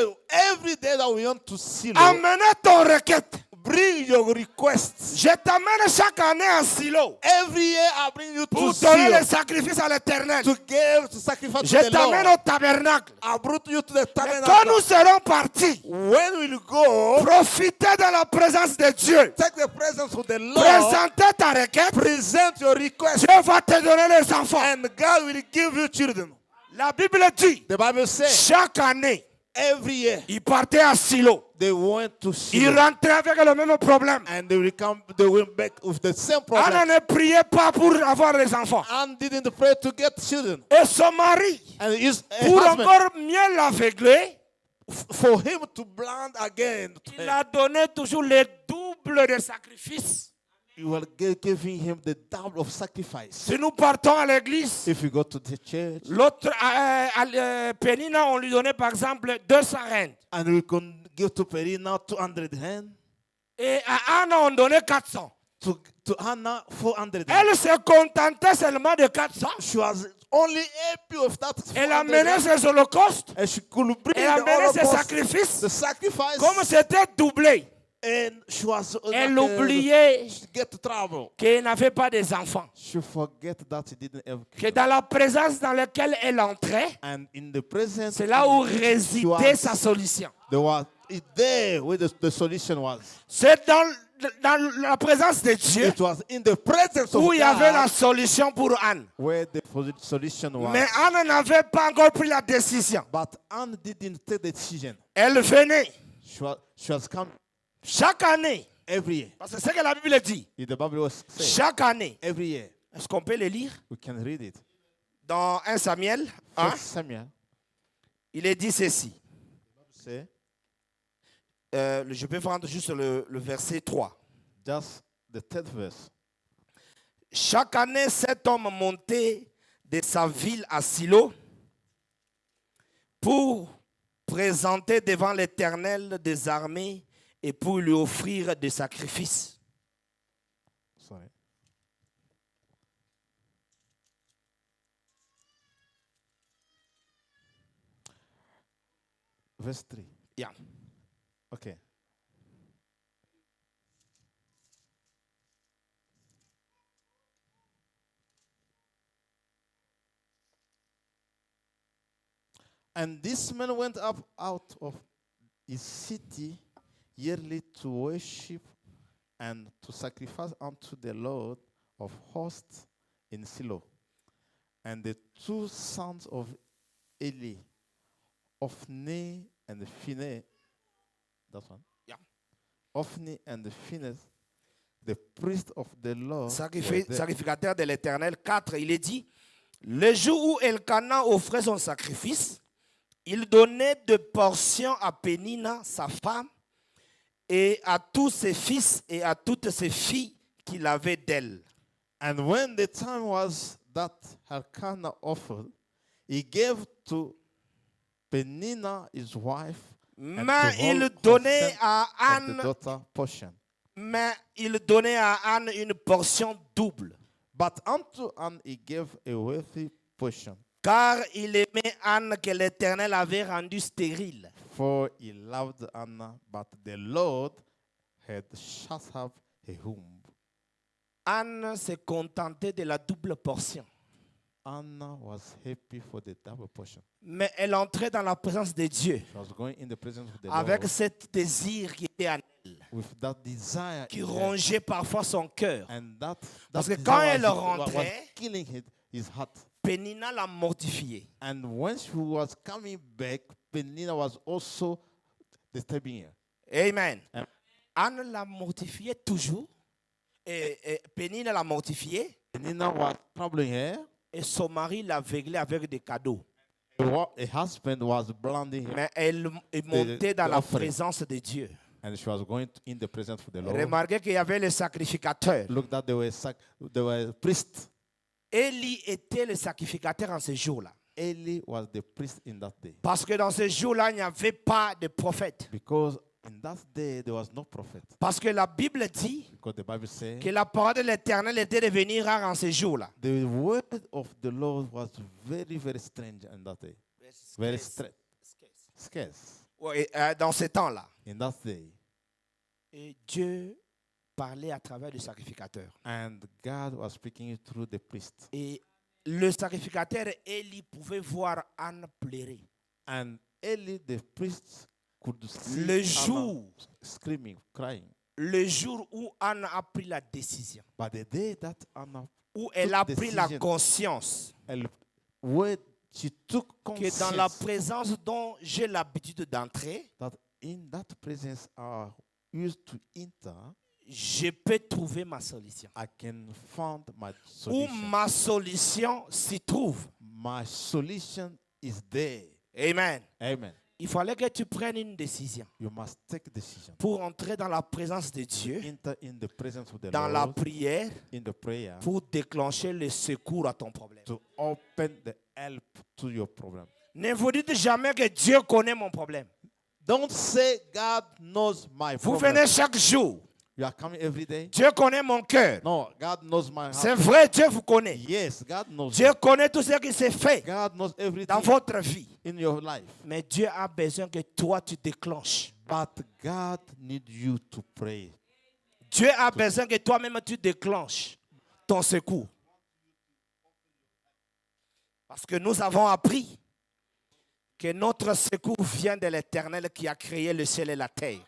every day that we want to see, amenez ton requête. bring your requests. Je t'amène chaque année en silo Every year I bring you to pour donner Silo le sacrifice à l'éternel. to give to sacrifice Je to the t'amène Lord. au tabernacle. I brought you to the Et quand tabernacle. nous serons partis, When will you go? profitez de la présence de Dieu. Take the presence of the Lord. Présentez ta requête. Present your request, Dieu va te donner les enfants. and God will give you children. La Bible dit, The Bible says chaque année, every year ils partaient à Silo. they went to Ils Silo, rentraient avec le même problème. and they went back with the same Anna problem. ne priait pas pour avoir les enfants. And didn't pray to get children. Et son mari, And his pour husband, encore mieux l'aveugler, for him to blind again, il a donné toujours le double de sacrifice. you will giving him the double of sacrifice. Si nous partons à l'église, If you go to the church, l'autre, Pénina, on lui donnait par exemple 200 reines. and we can give to Perina 200 hands, Et à Anna, on donnait 400. to Hannah 400 hands. Elle se contentait seulement de 400. She was only happy with that. Elle 400 amenait hands, ses holocaustes. and she could bring Elle the amenait ses Holocaust, sacrifices. the sacrifice, Comme c'était doublé. and she was Elle oubliait get to trouble. qu'elle n'avait pas des enfants. She forget that he didn't have Que dans la présence dans laquelle elle entrait, and in the presence, c'est là où she résidait was- sa solution. there was it there where the solution was. C'est dans la présence de Dieu It was in the presence of où il y avait la God solution pour Anne. where the solution was. Mais Anne n'avait pas encore pris la décision. But Anne didn't take the decision. Elle venait She was come chaque année. every year. Parce que c'est ce que la Bible dit. The Bible was saying Chaque année. every year. Est-ce qu'on peut le lire? We can read it. Dans 1 Samuel 1. First Samuel Il est dit ceci. Say, Je peux prendre juste le verset 3. just the third verse. Chaque année, cet homme montait de sa ville à Silo pour présenter devant l'Éternel des armées et pour lui offrir des sacrifices. Sorry. Verse 3. Yeah. Okay. And this man went up out of his city yearly to worship and to sacrifice unto the Lord of hosts in Silo. And the two sons of Eli, Ophni and Phinehas, that one? Yeah. Ophni and Phinehas, the priest of the Lord, were there. Sacrificateur de l'Éternel 4, il est dit, le jour où Elkanah offrait son sacrifice, il donnait de portions à Pénina, sa femme, et à tous ses fils et à toutes ses filles qu'il avait d'elle. And when the time was that Elkanah offered, he gave to Peninnah his wife and Mais to il all donnait consent à of the Anne, daughter portion. mais il donnait à Anne une portion double, But unto Anne he gave a worthy portion, car il aimait Anne que l'Éternel avait rendue stérile. for he loved Anna, but the Lord had shut up her womb. Anne se contentait de la double portion, Anna was happy for the double portion. mais elle entrait dans la présence de Dieu She was going in the presence of the avec Lord ce désir qui était en elle, with that desire qui in her. rongeait parfois son cœur. And that Parce que desire quand elle was rentrait, killing his heart. Pénina l'a mortifiée. And when she was coming back, Peninnah was also disturbing her. Amen. Amen. Anne l'a mortifiée toujours. Et Pénina l'a mortifiée. Peninnah was troubling her. Et son mari l'a aveuglée avec des cadeaux. A husband was blinding her. Mais elle est montée dans la offering. présence de Dieu. And she was going in the presence of the Lord. Remarquez qu'il y avait le sacrificateur. Look that there were priests. Élie était le sacrificateur en ce jour-là. Eli was the priest in that day. Parce que dans ce jour-là, il n'y avait pas de prophète. Because in that day there was no prophet. Parce que la Bible dit Because the Bible says que la parole de l'Éternel était devenue rare en ce jour-là. the word of the Lord was very, very strange in that day. Very scarce. Oui, dans ce temps-là. In that day. Et Dieu parlait à travers le sacrificateur. And God was speaking through the priest. Et le sacrificateur Élie pouvait voir Anne pleurer. And Eli, the priest, could see Le Anna jour, screaming, crying. le jour où Anne a pris la décision, But the day that Anna, où elle a pris la decision. conscience she took que dans la conscience présence dont j'ai l'habitude d'entrer, that in that presence I used to enter, je peux trouver ma solution. I can find my Où solution. ma solution s'y trouve. My solution is there. Amen. Amen. Il fallait que tu prennes une décision You must take decision. pour entrer dans la présence de Dieu, Enter in the presence of the dans la Lord, prière, in the prayer, pour déclencher le secours à ton problème. to open the help to your problem. Ne vous dites jamais que Dieu connaît mon problème. Don't say God knows my Vous problem. venez chaque jour. You are coming every day. Dieu connaît mon cœur. No, God knows my heart. C'est vrai, Dieu vous connaît. Yes, God knows. Dieu connaît tout ce qui s'est fait God knows dans everything votre vie. in your life. Mais Dieu a besoin que toi, tu déclenches. But God needs you to pray. Dieu a besoin que toi-même, tu déclenches ton secours. Parce que nous avons appris que notre secours vient de l'Éternel qui a créé le ciel et la terre.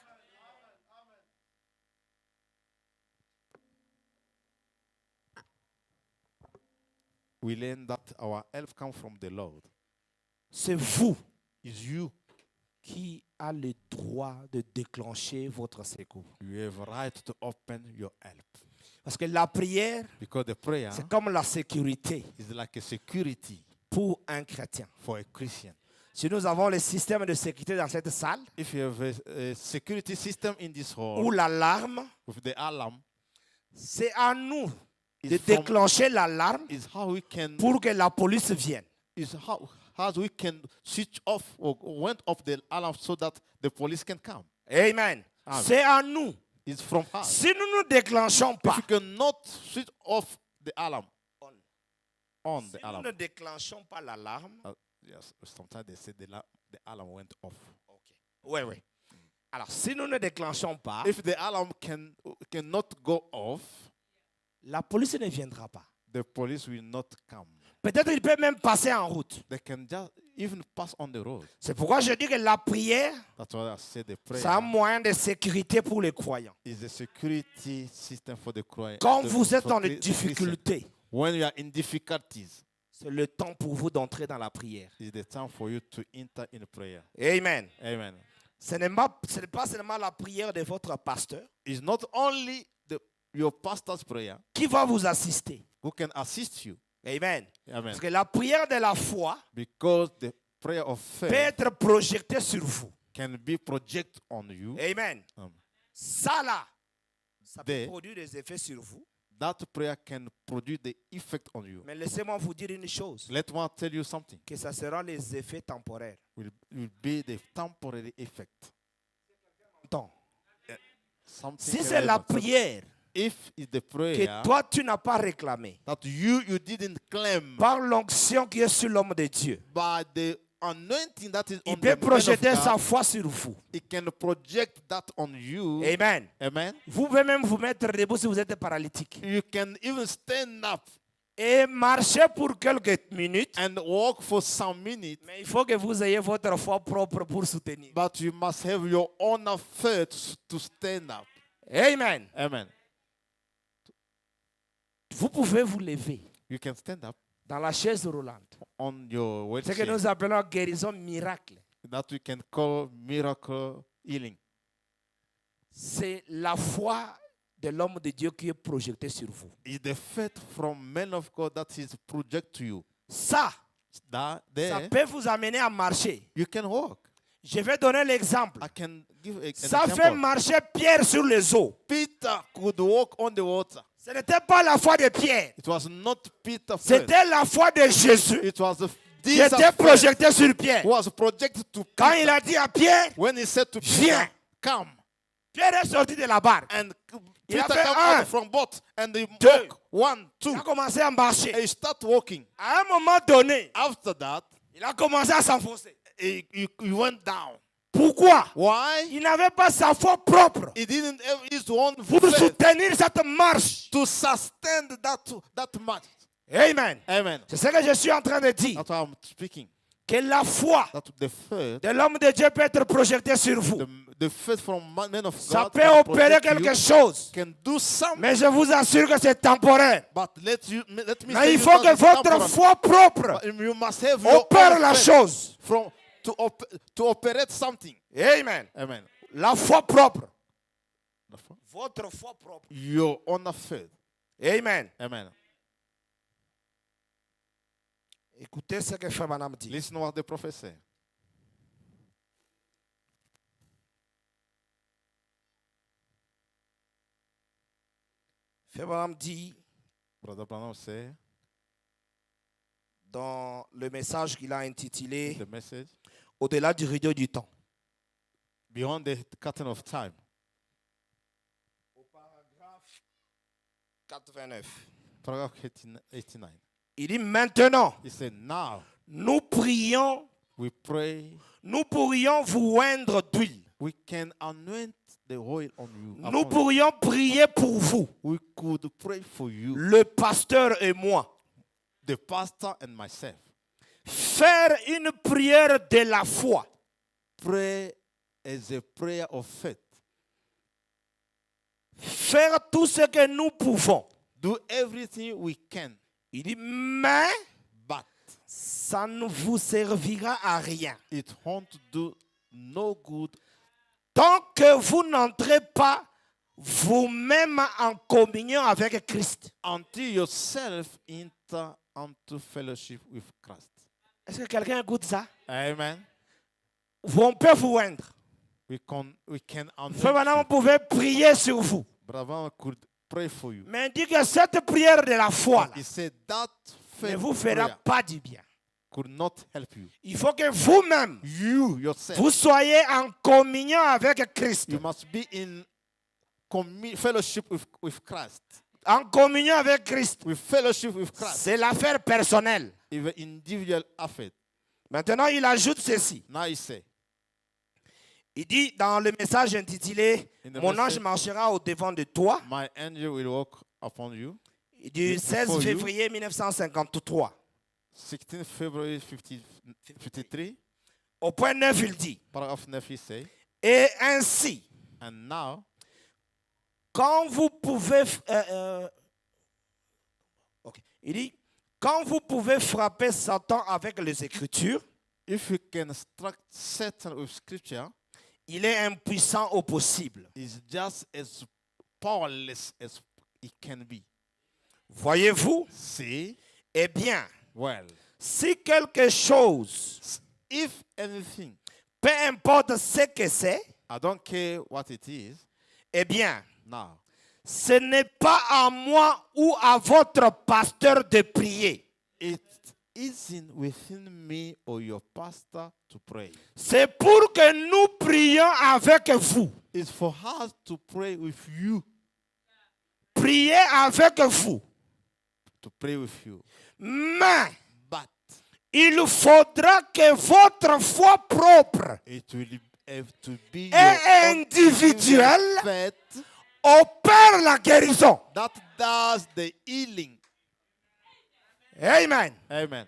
We learn that our help comes from the Lord. C'est vous It's you. qui a le droit de déclencher votre secours. You have right to open your help. Parce que la prière, Because the prayer c'est comme la sécurité is like a security pour un chrétien. for a Christian. Si nous avons le système de sécurité dans cette salle, if you have a security system in this hall ou l'alarme, with the alarm, c'est à nous de is from- déclencher l'alarme is how we can pour que la police vienne. is how we can switch off or went off the alarm so that the police can come. Amen. Amen. C'est à nous. It's from us. Si nous ne déclenchons If pas, you cannot switch off the alarm on si the nous alarm, ne déclenchons pas l'alarme, yes, sometimes they say the alarm went off. oui, oui. Alors, si nous ne déclenchons pas, If the alarm cannot go off, la police ne viendra pas. the police will not come. Peut-être il peut même passer en route. They can just even pass on the road. C'est pourquoi je dis que la prière, That's why I say the c'est un prayer moyen de sécurité pour les croyants. is a security system for the Christ. Quand vous êtes for dans les Christians. difficultés, When you are in difficulties, c'est le temps pour vous d'entrer dans la prière. it's the time for you to enter in prayer. Amen. Amen. Ce n'est pas seulement la prière de votre pasteur It's not only your pastor's prayer qui va vous assister. who can assist you. Amen. Amen. Parce que la prière de la foi Because the prayer of peut faith être projetée sur vous. can be projected on you. Amen. Um, Ça là, ça peut Des- produire des effets sur vous. that prayer can produce the effect on you. Mais laissez-moi vous dire une chose, Let me tell you something. que ça sera les effets temporaires. Will be the temporary effect. Attends. Something Si can c'est la happen. prière If it's the prayer que toi tu n'as pas réclamée that you didn't claim par l'onction qui est sur l'homme de Dieu, by the anointing that is il on peut the man of projeter sa God, foi sur vous. it can project that on you. Amen. Amen. Vous pouvez même vous mettre debout si vous êtes paralytique You can even stand up et marcher pour quelques minutes. and walk for some minutes, Mais il faut que vous ayez votre foi propre pour soutenir. but you must have your own faith to stand up. Amen. Amen. Vous pouvez vous lever You can stand up dans la chaise roulante. on your Ce que wheelchair nous appelons guérison miracle. that we can call miracle healing. C'est la foi de l'homme de Dieu qui est projetée sur vous. It's the faith from men of God that is projected to you. Ça That there peut vous amener à marcher. you can walk. Je vais donner l'exemple. I can give an Ça fait example. marcher Pierre sur les eaux. Peter could walk on the water. Ce n'était pas la foi de Pierre. It was not Peter's faith. C'était la foi de Jésus It was qui Jesus' était faith projectée sur Pierre. who was projected to Quand Peter. il a dit à Pierre, When he said to Viens. Peter, come. Pierre est sorti de la barque. And Il a Peter fait came un, out from boat and he deux. walked 1, 2. Il a commencé à marcher. And he started walking. À un moment donné, After that, il a commencé à s'enfoncer. he went down. Pourquoi? Why? Il n'avait pas sa foi propre He didn't have his own pour faith soutenir cette marche. to sustain that match. Amen. Amen. C'est ce que je suis en train de dire. That's why I'm speaking. Que la foi That the faith, de l'homme de Dieu peut être projetée sur vous. the faith from men of Ça God peut can opérer protect you, quelque chose. can do something. Mais je vous assure que c'est temporaire. But let me Mais say il you faut that que it's votre temporary. foi propre But you must have your opère own la faith chose. to operate something. Amen. Amen. La foi propre. Votre foi propre. Your own faith. Amen. Amen. Écoutez ce que Frère Branham dit. Listen what the prophet said. Frère Branham dit Brother Branham said dans le message qu'il a intitulé the message, Au-delà du rideau du temps. beyond the curtain of time. Au paragraphe 89. Paragraph 89. Il dit maintenant, He said, now nous prions, we pray, nous pourrions vous oindre d'huile. we can anoint the oil on you. Nous upon you. pourrions prier pour vous, We could pray for you, le pasteur et moi. the pastor and myself. Faire une prière de la foi. Pray as a prayer of faith. Faire tout ce que nous pouvons. Do everything we can, Il dit, mais but ça ne vous servira à rien. it won't do no good Tant que vous n'entrez pas vous-même en communion avec Christ. until yourself enter into fellowship with Christ. Est-ce que quelqu'un écoute ça? Amen. On peut vous oindre. We can Frère Branham, anoint vous pouvez prier sur vous. you. Brother could pray for you. Mais il dit que cette prière de la foi là, He said that ne faith vous fera prayer pas du bien. could not help you. Il faut que vous-même, You yourself, vous soyez en communion avec Christ. you must be in fellowship with Christ. En communion avec Christ. With fellowship with Christ. C'est l'affaire personnelle. Even individual affair. Maintenant, il ajoute ceci. Now he say, Il dit dans le message intitulé In the Mon ange message- marchera au devant de toi, my angel will walk upon you. du Before 16 you. février 1953. 16 February 53, Au point 9, il dit paragraph 9, he say, Et ainsi, and now, quand vous pouvez. Ok. Il dit quand vous pouvez frapper Satan avec les Écritures, if you can strike Satan with scripture, il est impuissant au possible. is just as powerless as it can be. Voyez-vous? See, Eh bien, well, si quelque chose, if anything, peu importe ce que c'est, I don't care what it is, eh bien, now, ce n'est pas à moi ou à votre pasteur de prier. it isn't within me or your pastor to pray. C'est pour que nous prions avec vous. It's for us to pray with you, Priez avec vous. to pray with you. Mais But il faudra que votre foi propre it will have to be et your own individuelle faith opère la guérison. that does the healing. Amen. Amen.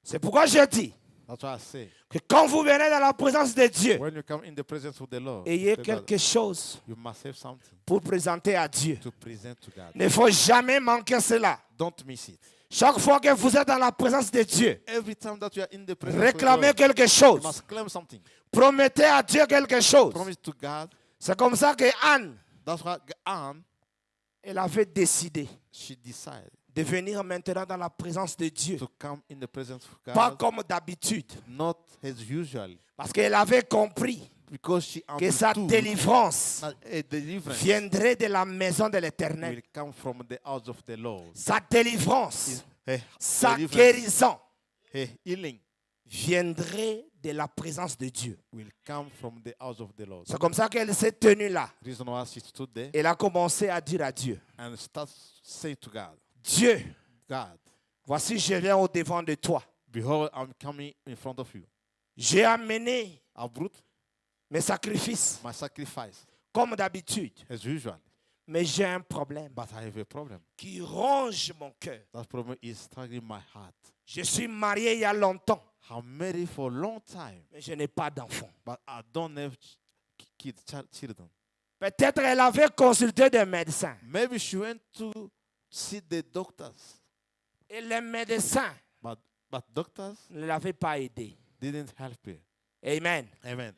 C'est pourquoi je dis That's why I say, que quand vous venez dans la présence de Dieu, when you come in the presence of the Lord, ayez the God, quelque chose you must have something pour présenter à Dieu. to present to God. Il ne faut jamais manquer cela. Don't miss it. Chaque fois que vous êtes dans la présence de Dieu, Every time that you are in the presence réclamez of the Lord, quelque you chose. must claim something. Promettez à Dieu quelque chose. Promise to God. C'est comme ça que Anne, That's why Anne, elle avait décidé she decided de venir maintenant dans la présence de Dieu. to come in the presence of Pas God, comme d'habitude. not as usual, Parce qu'elle avait compris because she que sa understood délivrance that a deliverance viendrait de la maison de l'Éternel. will come from the house of the Lord. Sa délivrance, A sa deliverance, guérison a healing viendrait de la présence de Dieu. will come from the house of the Lord. C'est comme ça qu'elle s'est tenue là. Reason why she stood there Elle a commencé à dire à Dieu, and start saying to God, Dieu, God, voici je viens au devant de toi. behold, I'm coming in front of you. J'ai amené I brought mes sacrifices my sacrifice comme d'habitude. as usual, Mais j'ai un problème but I have a problem. qui ronge mon cœur. That problem is struggling my heart. Je suis marié il y a longtemps, I'm married for a long time, mais je n'ai pas d'enfant. but I don't have children. Peut-être elle avait consulté des médecins. Maybe she went to see the doctors, Et les médecins but doctors ne l'avaient pas aidé. didn't help her. Amen. Amen.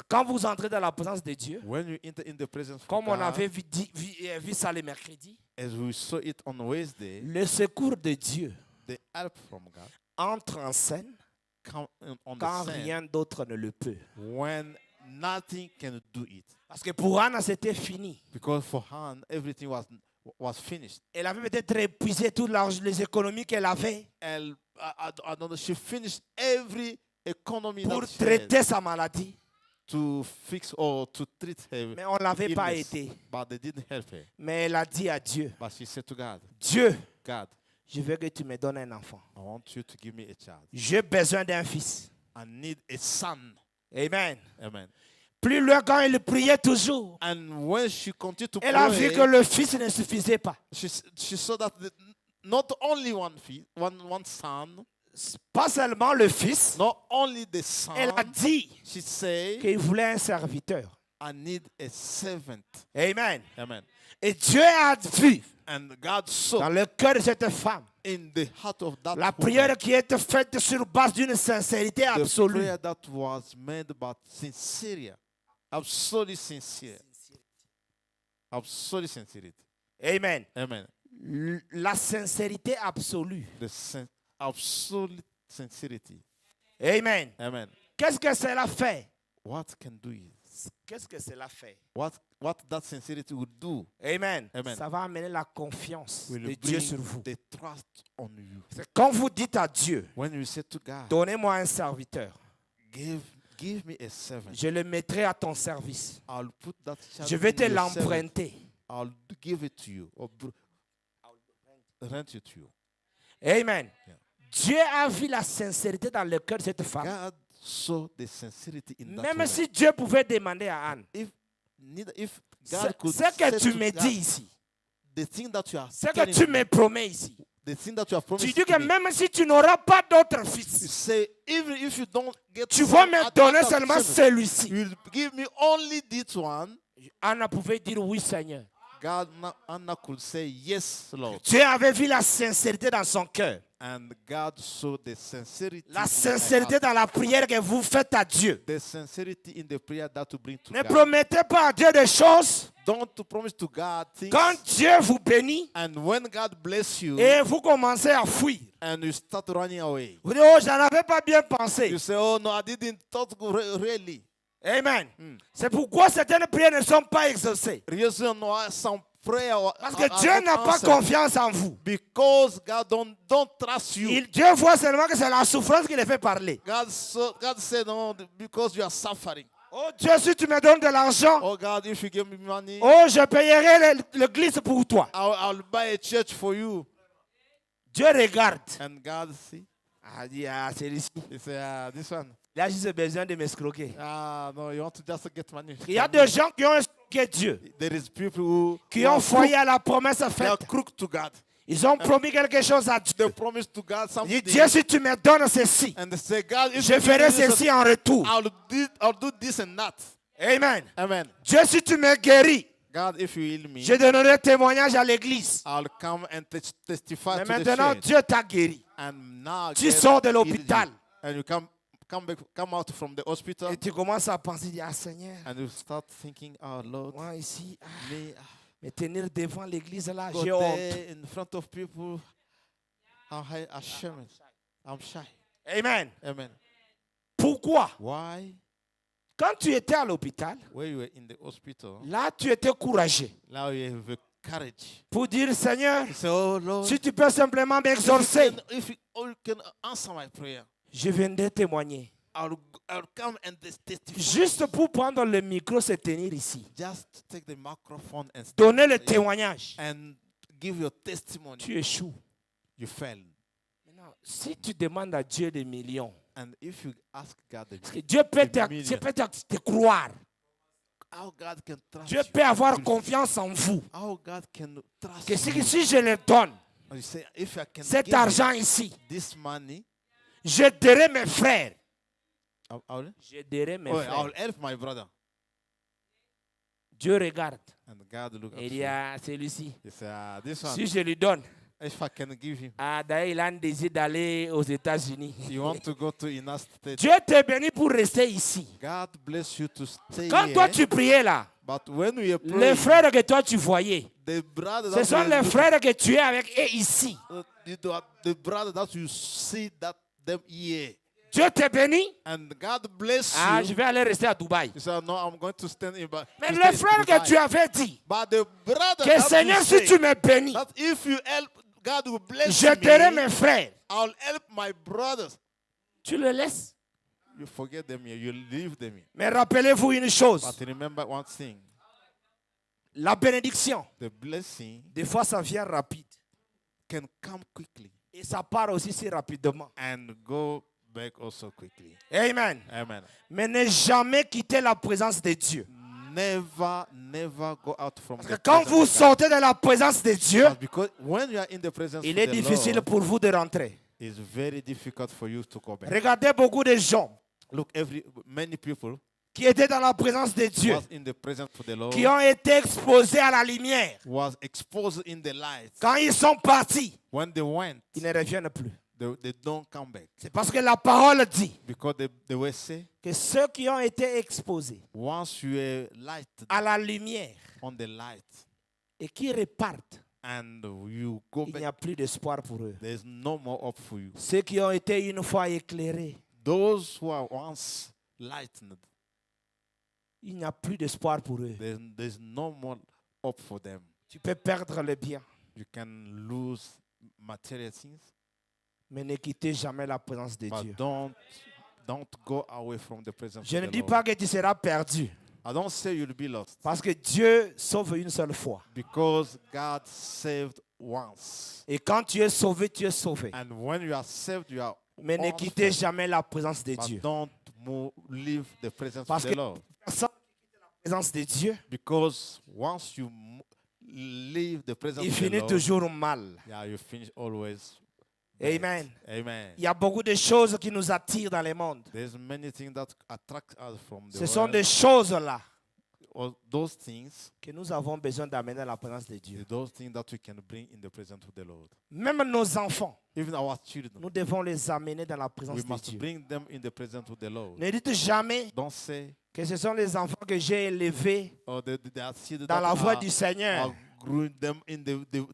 Quand vous entrez dans la présence de Dieu, When you enter in the presence of comme on God, avait vu ça le mercredi, as we saw it on Wednesday, le secours de Dieu the help from God entre en scène come on quand the scene rien d'autre ne le peut. when nothing can do it. Parce que pour Anna, c'était fini. Because for her, everything was finished. Elle avait peut-être épuisé toutes les économies qu'elle avait And I don't know, she finished every economy pour that she had traiter sa maladie. to fix or to treat her Mais on ne l'avait pas illness, aidée. but they didn't help her. Mais elle a dit à Dieu, But she said to God, Dieu, God, je veux que tu me donnes un enfant. I want you to give me a child. J'ai besoin d'un fils. I need a son. Amen. Amen. Plus loin, quand elle priait toujours, And when she continued to elle a vu que pray, le fils ne suffisait pas. she saw that not only one son, Pas seulement le fils, not only the son, elle a dit she said, qu'il voulait un serviteur. I need a servant. Amen. Amen. Et Dieu a vu And God saw dans le cœur de cette femme in the heart of that la woman, prière qui était faite sur base d'une sincérité the absolue. prayer that was made by sincerity, absolutely sincere, absolutely sincerity. Amen. Amen. La sincérité absolue The absolute sincerity. Amen. Amen. Qu'est-ce que cela fait? What can do it? Qu'est-ce que cela fait? What that sincerity will do? Amen. Amen. Ça va amener la confiance Will de Dieu bring sur vous. the trust on you. C'est quand vous dites à Dieu, When you say to God, donnez-moi un serviteur, give me a servant, je le mettrai à ton service. I'll put that child Je vais in te your servant. l'emprunter. I'll give it to you or rent it to you. Amen. Yeah. Dieu a vu la sincérité dans le cœur de cette femme. God saw the sincerity in that Même woman. si Dieu pouvait demander à Anne, If ce God could ce que say tu to me God, dis ici, the thing that you are ce que telling tu me, me promets ici, the thing that you have tu promised dis to que me, même si tu n'auras pas d'autre you fils, say even if you don't get tu vas me donner other seulement children, celui-ci. you'll give me only this one. Anna pouvait dire oui, Seigneur. Anna could say yes, Lord. Dieu avait vu la sincérité dans son cœur. And God saw the sincerity. La in her sincérité heart. dans la prière que vous faites à Dieu. The sincerity in the prayer that to bring to Ne God. promettez pas à Dieu des choses Don't to promise to God things. quand Dieu vous bénit And when God bless you et vous commencez à fuir. and you start running away, Vous dites, oh, j'en avais pas bien pensé. you say, oh no, I didn't thought really. Amen. C'est pourquoi certaines prières ne sont pas exaucées. Reason why some prayer Parce que Dieu n'a pas confiance en vous. Because God don't trust you. Dieu voit seulement que c'est la souffrance qui les fait parler. God said no because you are suffering. Oh Dieu, si tu me donnes de l'argent, Oh God, if you give me money, oh, je payerai l'église pour toi. I'll buy a church for you. Dieu regarde. And God see, Ah, dit, ah, celui-ci. he say, this one. Il a juste besoin de m'escroquer. No, you want to just get money. Il y a des gens qui ont escroqué Dieu, There is people who qui ont foyé à la promesse they are faite. crook to God. Ils ont promis quelque chose à They Dieu. promise to God Il something. dit, Dieu, si tu me donnes ceci, And they say, God, if je you give ferai me this, ceci en retour. I'll do this and that. Amen. Amen. Dieu, si tu me guéris, God, if you heal me, je donnerai témoignage à l'église. I'll come and testify Mais to the maintenant, church. Dieu t'a guéri. And now Tu God sors de healed l'hôpital. you. And you come out from the hospital Et tu commences à penser, ah Seigneur, and you start thinking, oh Lord, moi ici, me me tenir devant l'église là, j'ai go honte. there in front of people. I'm ashamed. I'm shy. Amen. Amen. Pourquoi? Why? Quand tu étais à l'hôpital, When you were in the hospital, là, tu étais courageux now you have the courage. pour dire, Seigneur, You say, oh Lord, si tu peux simplement m'exorcer, if you can answer my prayer, je viendrai témoigner. I'll come and testify. Juste pour prendre le micro, se tenir ici. Just take the microphone and Donner le stand témoignage. and give your testimony. Tu échoues. You fail. Maintenant, si tu demandes à Dieu des millions, And if you ask God, parce que Dieu peut The million. Dieu peut te croire. how God can trust Dieu you, peut avoir confiance en vous. how God can trust Que you. si je le donne, And you say, if I can cet give you argent ici, this money, j'aiderai mes frères. I'll J'aiderai mes frères. help my brother. Dieu regarde. And God look at Et il you. dit, ah, celui-ci, He say, this one, si je lui donne, if I can give him, ah, d'ailleurs, il a un désir d'aller aux États-Unis. you want to go to United States. Dieu te bénit pour rester ici. God bless you to stay Quand here. toi tu priais là, But when we are les praying, frères que toi tu voyais, the brother ce that sont we are les looking- frères que tu es avec eux ici. the brother that you see that them here, Dieu te bénit. and God bless Ah, you. je vais aller rester à Dubaï. You say, no, I'm going to stand in. Mais les frères que tu avais dit, But the brother que that Seigneur, you si say, tu me bénis, that if you help, God will bless j'aiderai me. mes frères. I'll help my brothers. Tu le laisses. You forget them here. You leave them here. Mais rappelez-vous une chose, But remember one thing: la bénédiction, the blessing des fois ça vient rapide. can come quickly Et ça part aussi si rapidement. and go back also quickly. Amen. Amen. Mais ne jamais quitter la présence de Dieu. Never go out from Parce the que quand presence vous of God. sortez de la présence de Dieu, Because when you are in the presence il of est the difficile Lord, pour vous de rentrer. it's very difficult for you to go back. Regardez beaucoup de gens Look, many people qui étaient dans la présence de Dieu, was in the presence of the Lord, qui ont été exposés à la lumière. was exposed in the light. Quand ils sont partis, When they went, ils ne reviennent plus. they don't come back. C'est parce que la parole dit Because they were say, que ceux qui ont été exposés once you are light à la lumière on the light et qui repartent, and you go il n'y back, a plus d'espoir pour eux. there's no more hope for you. Ceux qui ont été une fois éclairés, Those who are once lightened, il n'y a plus d'espoir pour eux. there's no more hope for them. Tu peux perdre le bien, You can lose material things, mais ne quittez jamais la présence de but Dieu. don't go away from the presence Je of ne the dis Lord. pas que tu seras perdu, I don't say you'll be lost, parce que Dieu sauve une seule fois. because God saved once. Et quand tu es sauvé, tu es sauvé. And when you are saved, you are Mais ne once quittez saved. jamais la présence de But Dieu. don't leave the presence Parce of que the Lord. personne qui quitte la présence de Dieu, Because once you leave the presence il of the finit Lord, toujours mal. yeah, you finish always. Amen. Amen. Il y a beaucoup de choses qui nous attirent dans le monde. There's many things that attract us from the Ce sont world. des choses-là Or those things, que nous avons besoin d'amener à la présence de Dieu. those things that we can bring in the presence of the Lord. Même nos enfants, Even our children, nous devons les amener dans la présence we de must Dieu. bring them in the presence of the Lord. Ne dites jamais Don't say, que ce sont les enfants que j'ai élevés oh, they are seeds dans that la voie are, du Seigneur. are growing them in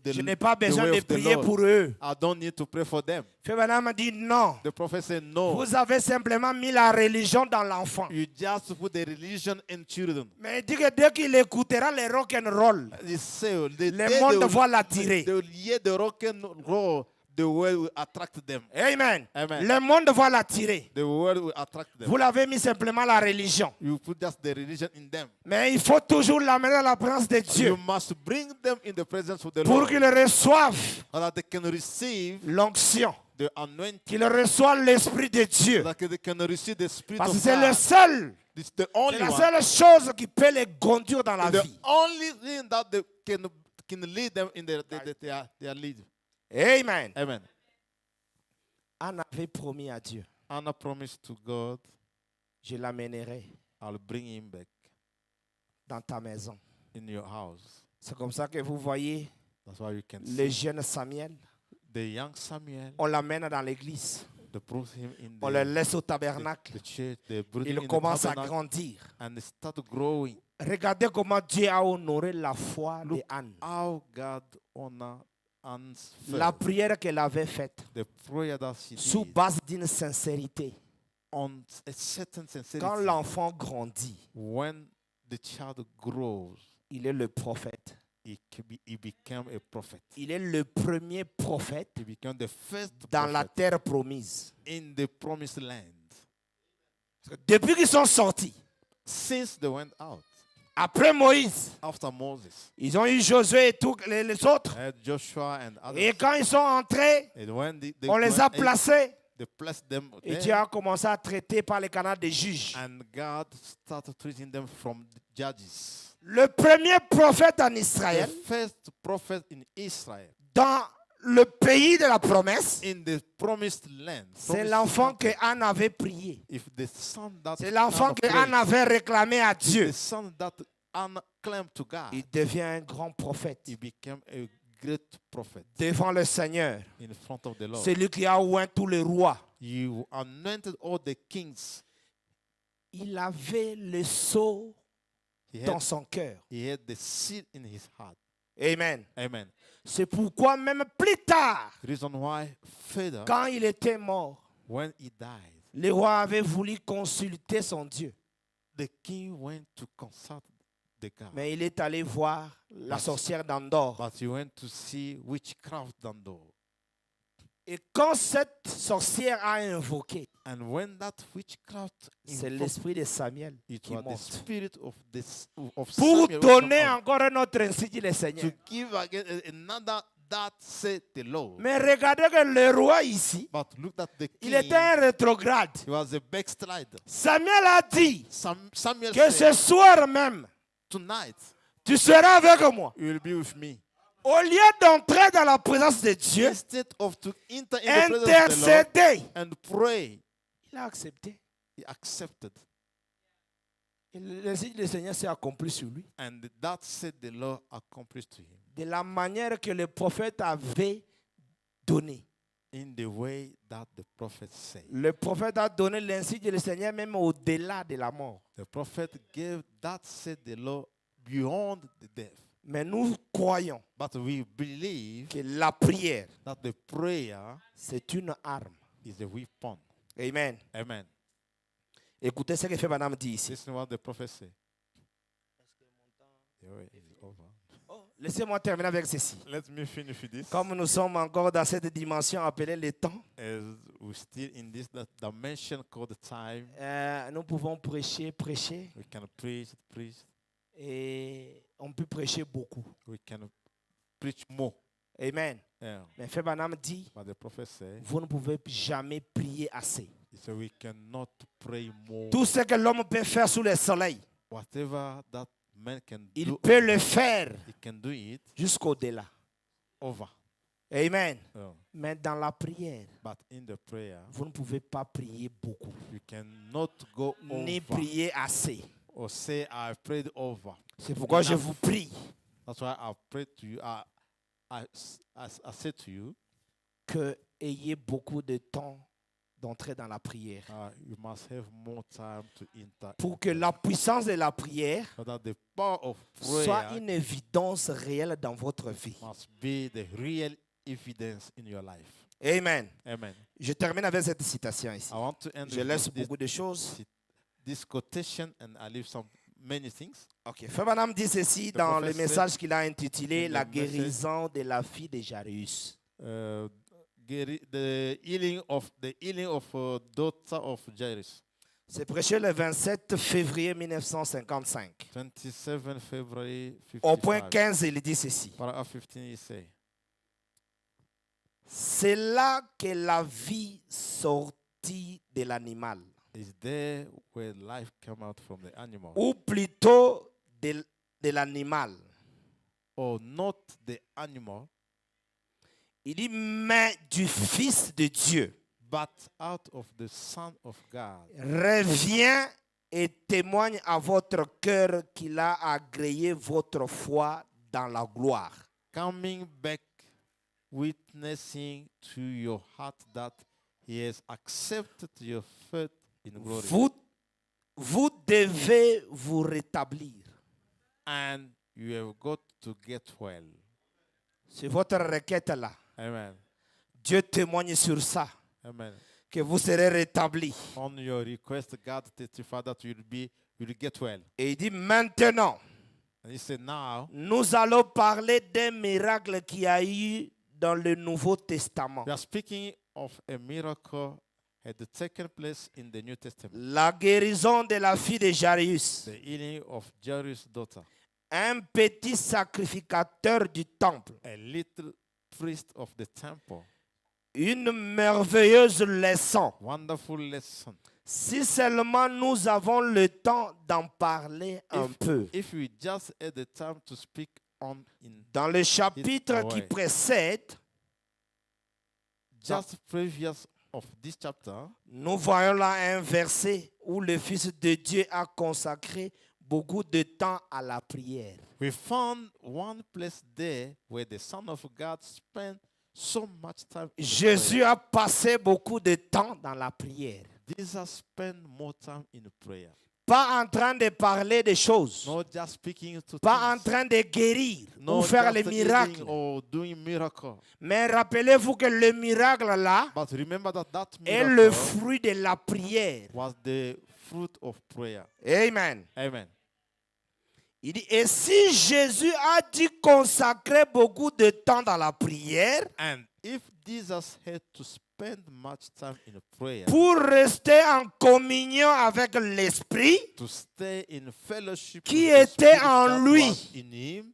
Je n'ai pas besoin way de of the prier Lord. pour eux. I don't need to pray for them. Frère Branham m'a dit non. The prophet said, no, Vous avez simplement mis la religion dans l'enfant. you just put the religion in children. Mais il dit que dès qu'il écoutera le rock and roll, He said, le monde va l'attirer. they will hear the rock and roll, the world will attract them. Amen. Amen. Le monde va l'attirer. The world will attract them. Vous l'avez mis simplement la religion. You put just the religion in them. Mais il faut toujours l'amener à la présence de Dieu You must bring them in the presence of the pour Lord, qu'ils reçoivent so that they can receive l'onction, the anointing, qu'ils reçoivent l'Esprit de Dieu. so that they can receive the Spirit Parce que of c'est le God. seul, It's the c'est only la one. seule chose qui peut les conduire dans la The vie. only thing that they can lead them in their lead. Amen. Amen. Anne avait promis à Dieu, Anna promised to God, je l'amènerai I'll bring him back dans ta maison. in your house. C'est comme ça que vous voyez That's why you can le see jeune Samuel. the young Samuel. On l'amène dans l'église. They brought him in On le the laisse au tabernacle. church. They brought him Il in the commence à tabernacle, grandir. and they start growing. Regardez comment Dieu a honoré la foi de Look Anne. how God honor Anne's La faith. prière qu'elle avait faite The prayer that she sous did base d'une sincérité. on a certain Quand sincerity. l'enfant grandit, When the child grows, il est le prophète. he became a prophet. Il est le premier prophète He became the first dans la prophet terre promise. in the promised land. Depuis qu'ils sont sortis, Since they went out, après Moïse, after Moses, ils ont eu Josué et tous les autres. Joshua and others, Et quand ils sont entrés, and when they on les a went in, placés. they placed them Et there, Dieu a commencé à traiter par les canaux des juges. and God started treating them from the judges. Le premier prophète en The Israël, first prophet in Israel, dans le pays de la promesse, in the promised land. c'est promised l'enfant que country. Anne avait prié. If the son that C'est l'enfant Anna que prayed, Anne avait réclamé à Dieu. the son that Anna claimed to God, Il devient un grand prophète he became a great prophet devant le Seigneur. in front of the Lord. C'est lui qui a oint tous les rois. You anointed all the kings. Il avait le sceau He dans had, son cœur. he had the seed in his heart. Amen. Amen. C'est pourquoi même plus tard, Reason why further, quand il était mort, when he died, le roi avait voulu consulter son Dieu. the king went to consult the God. Mais il est allé voir la sorcière d'Andorre. But he went to see witchcraft Dando. Et quand cette sorcière a invoqué, And when that witchcraft c'est invoked, l'esprit de Samuel it qui was the monte. spirit of this of Pour Samuel which donner come out encore un autre ainsi dit le to Seigneur. give again another that said the Lord. Mais regardez que le roi ici, But look at the il king. était un rétrograde. He was a backslider. Samuel a dit Samuel que said, ce soir même, tonight tu seras avec moi. you will be with me. Au lieu d'entrer dans la présence de Dieu, Instead of to enter in the presence of the Lord intercéder, and pray, il a accepté. he accepted. Et le Seigneur s'est accompli sur lui. And that said the Lord accomplished to him De la manière que le prophète avait donné. in the way that the prophet said. Le prophète a donné l'insigne du Seigneur même au-delà de la mort. The prophet gave that said the Lord beyond the death. Mais nous croyons But we believe que la prière, that the prayer c'est une arme. is a weapon. Amen. Amen. Écoutez ce que Frère Branham dit ici. Listen what the prophet said. Yeah, it's over. Laissez-moi terminer avec ceci. Let me finish with this. Comme nous sommes encore dans cette dimension appelée le temps, As we're still in this dimension called time, nous pouvons prêcher, we can preach, et on peut prêcher beaucoup. we can preach more. Amen. Yeah. Mais Frère Branham dit, But the prophet said, vous ne pouvez jamais prier assez. he said we cannot pray more. Tout ce que l'homme peut faire sous le soleil, Whatever that man can il do, peut le faire he can do it jusqu'au-delà. over. Amen. Yeah. Mais dans la prière, But in the prayer, vous ne pouvez pas prier beaucoup, you cannot go ni over prier assez. or say, I prayed over. C'est pourquoi je Enough. vous prie That's why I prayed to you. I said to you, que ayez beaucoup de temps d'entrer dans la prière. you must have more time to enter. Pour que la puissance de la prière So that the power of soit prayer une évidence réelle dans votre vie. must be the real evidence in your life. Amen. Amen. Je termine avec cette citation ici. I want to end Je with laisse beaucoup de choses. this quotation and I leave many things. Ok. Frère Branham dit ceci dans le professeur message qu'il a intitulé in the La message. guérison de la fille de Jairus. The healing of daughter of Jairus. C'est prêché le 27 février 1955. 27 February Au point 55. 15, il dit ceci. Paragraph 15, he say, C'est là que la vie sortit de l'animal. is there where life came out from the animal, Ou plutôt de l'animal. or not the animal, Il dit, mais du Fils de Dieu. but out of the Son of God? Reviens et témoigne à votre cœur qu'il a agréé votre foi dans la gloire. Coming back, witnessing to your heart that he has accepted your faith in glory. Vous devez vous rétablir. And you have got to get well. C'est votre requête là. Amen. Dieu témoigne sur ça, Amen. que vous serez rétablis. On your request, God testify that you'll get well. Et il dit maintenant, And he said, now nous allons parler d'un miracle qui a eu dans le Nouveau Testament. we are speaking of a miracle had taken place in the New Testament. La guérison de la fille de Jairus. The healing of Jairus' daughter. Un petit sacrificateur du temple. A little priest of the temple. Une merveilleuse leçon. Wonderful lesson. Si seulement nous avons le temps d'en parler un peu. If we just had the time to speak on in Dans le chapitre away. qui précède, just previous of this chapter, nous voyons là un verset où le Fils de Dieu a consacré beaucoup de temps à la prière. we found one place there where the Son of God spent so much time in Jésus a passé beaucoup de temps dans la prière. prayer. Jesus spent more time in prayer. Pas en train de parler des choses. Not just speaking to Pas en things, train de guérir not ou faire les just miracles. healing or doing miracle. Mais rappelez-vous que le miracle là But remember that est le miracle fruit de la prière. was the fruit of prayer. Amen. Amen. Il dit, et si Jésus a dû consacrer beaucoup de temps dans la prière And if Jesus had to spend much time in prayer, pour rester en communion avec l'Esprit, to stay in fellowship qui with the était Spirit en that lui. was in him,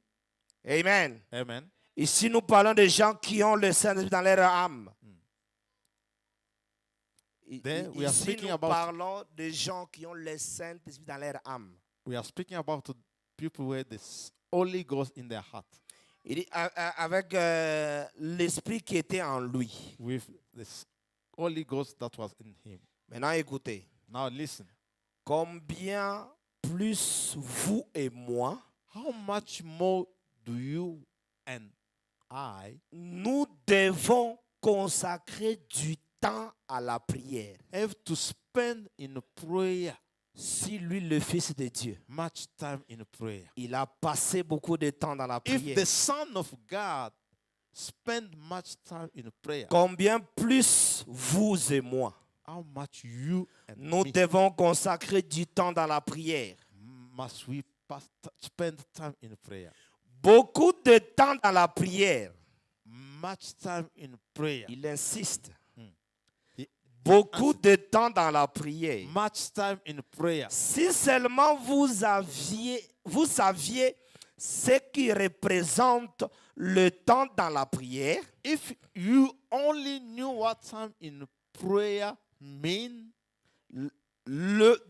Amen. amen. Ici, nous parlons de gens qui ont le Saint-Esprit dans leur âme. There we are Ici, speaking nous about- parlons de gens qui ont le Saint-Esprit dans leur âme. We are speaking about people where the Holy Ghost in their heart, Il dit, avec l'Esprit qui était en lui. with this Holy Ghost that was in him. Maintenant, écoutez. Now listen, Combien plus vous et moi, how much more do you and I nous devons consacrer du temps à la prière. have to spend in prayer? Si lui, le Fils de Dieu, much time in prayer. il a passé beaucoup de temps dans la If prière, the Son of God spend much time in prayer, combien plus vous et moi, how much you and nous me devons consacrer du temps dans la prière. must we spend time in prayer? Beaucoup de temps dans la prière. Much time in prayer. Il insiste. He- Beaucoup de temps dans la prière. Much time in prayer. Si seulement vous saviez ce qui représente le temps dans la prière, If you only knew what time in prayer mean,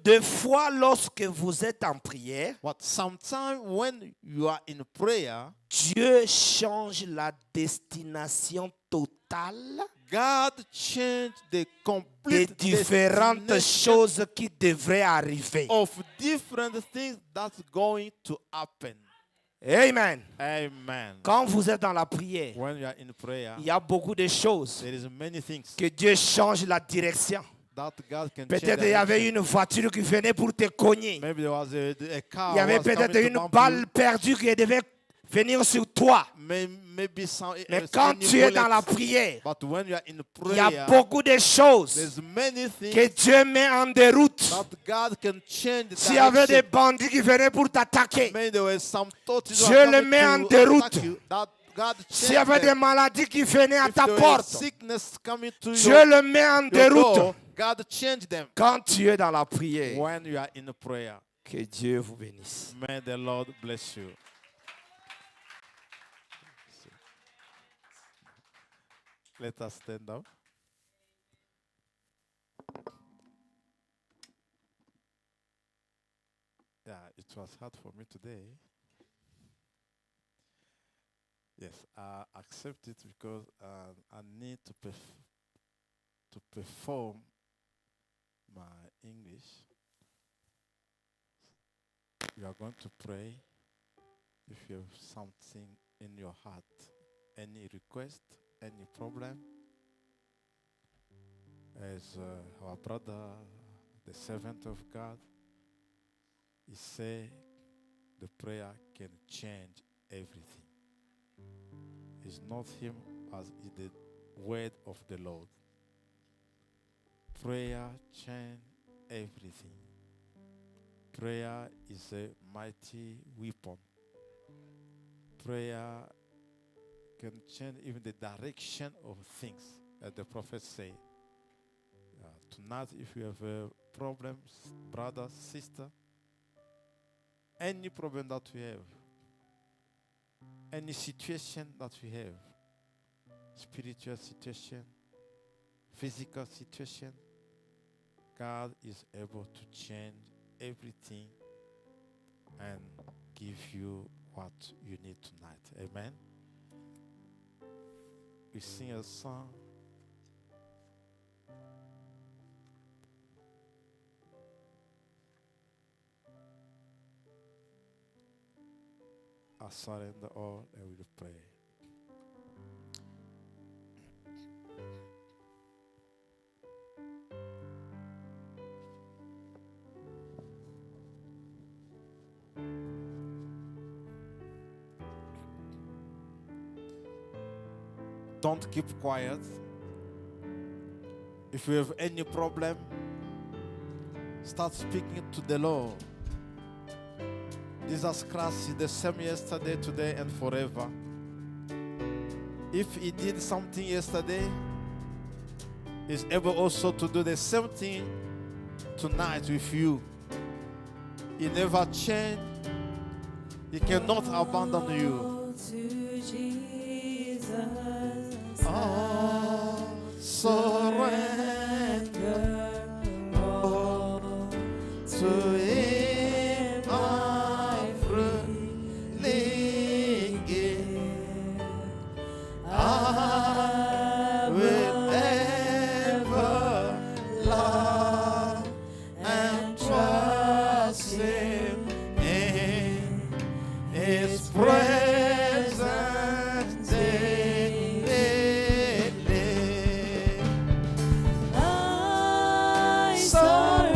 des fois lorsque vous êtes en prière, what sometimes when you are in prayer, Dieu change la destination totale God changed the des complete différentes destination choses qui devraient arriver. of different things that's going to happen. Amen. Amen. Quand vous êtes dans la prière, When you are in prayer, il y a beaucoup de choses there is many things que Dieu change la direction. that God can change. Peut-être il y avait direction. une voiture qui venait pour te cogner. Maybe there was a car. Il y avait was coming peut-être to une bump balle you. perdue qui devait venir sur toi. Maybe some. Mais quand tu es dans la prière, But when you are in il y a prayer, beaucoup de choses there's many things que Dieu met en déroute. that God can change the S'il y avait des direction. bandits qui venaient pour t'attaquer, Maybe there were some thoughts Dieu that le were met coming en to déroute. attack you, that God s'il y avait changed des them. maladies qui venaient à If ta there were porte, sickness coming to Dieu your le met en door, déroute. God changed them. Quand tu es dans la prière, When you are in prayer, que Dieu vous bénisse. may the Lord bless you. Let us stand up. Yeah, it was hard for me today. Yes, I accept it because I need to perform my English. You are going to pray if you have something in your heart, any request, any problem. As our brother, the servant of God, he said the prayer can change everything. It's not him as is the word of the Lord. Prayer change everything. Prayer is a mighty weapon. Prayer can change even the direction of things, as the prophet said. Tonight, if you have a problem, brother, sister, any problem that you have, any situation that you have, spiritual situation, physical situation, God is able to change everything and give you what you need tonight. Amen. We sing a song. I surrender all and we will pray. Don't keep quiet. If you have any problem, start speaking to the Lord. Jesus Christ is the same yesterday, today, and forever. If he did something yesterday, he's able also to do the same thing tonight with you. He never changed. He cannot abandon you. To Jesus, Oh, surrender all to him. I freely give. I will ever love and trust him in his presence daily. I Surrender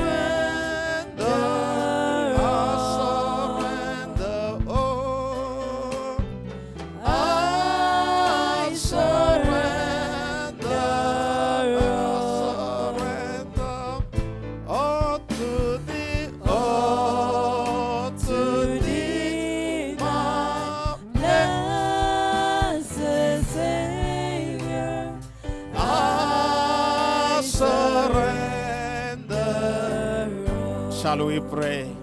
Shall we pray?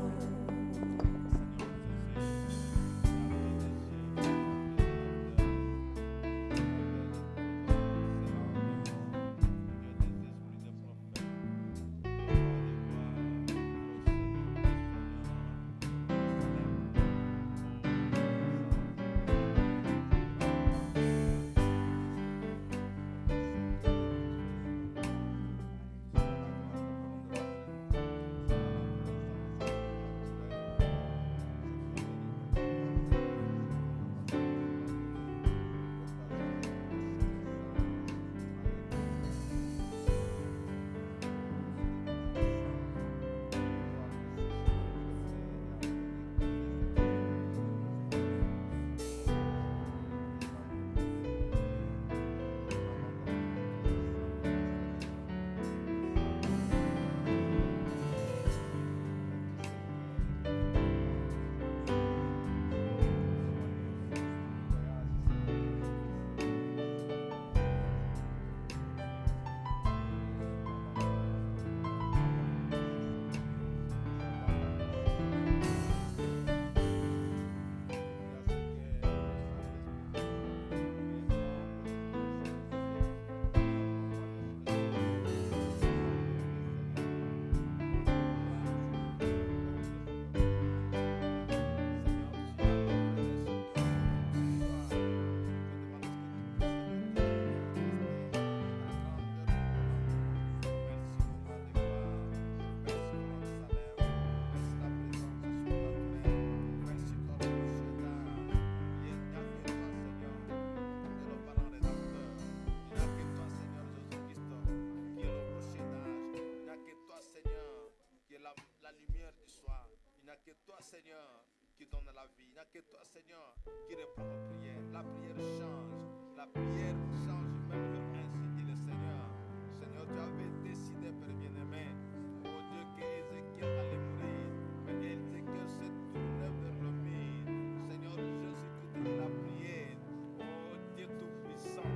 La lumière du soir, il n'y a que toi, Seigneur, qui donne la vie. Il n'y a que toi, Seigneur, qui répond aux prières. La prière change. La prière change même le ainsi dit le Seigneur. Seigneur, tu avais décidé, Père bien-aimé, oh Dieu, qu'Ézéchiel allait mourir. Mais Ézéchiel se tournait vers le mur. Seigneur Jésus-Christ, il a prié. Oh Dieu Tout-Puissant,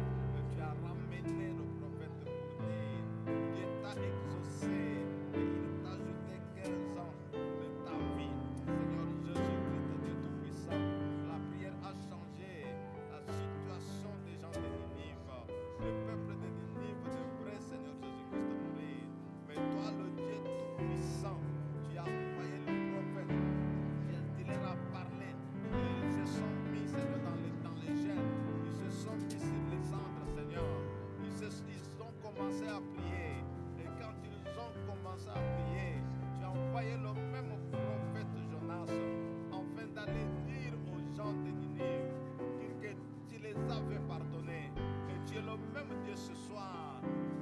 tu as ramené le prophète pour dire, Dieu t'a exaucé. Et il t'a ajouté 15 ans de ta vie. Seigneur Jésus-Christ, Dieu Tout-Puissant, la prière a changé la situation des gens de Ninive. Le peuple de Ninive devrait, Seigneur Jésus-Christ, mourir. Mais toi, le Dieu Tout-Puissant, tu as envoyé le prophète. Il leur a parlé. Ils se sont mis, Seigneur, dans les gènes. Ils se sont mis sur les cendres, Seigneur. Ils ont commencé à prier. Et quand ils ont commencé à prier, tu as envoyé le même prophète Jonas afin d'aller dire aux gens de Ninive que tu les avais pardonnés. Et tu es le même Dieu ce soir.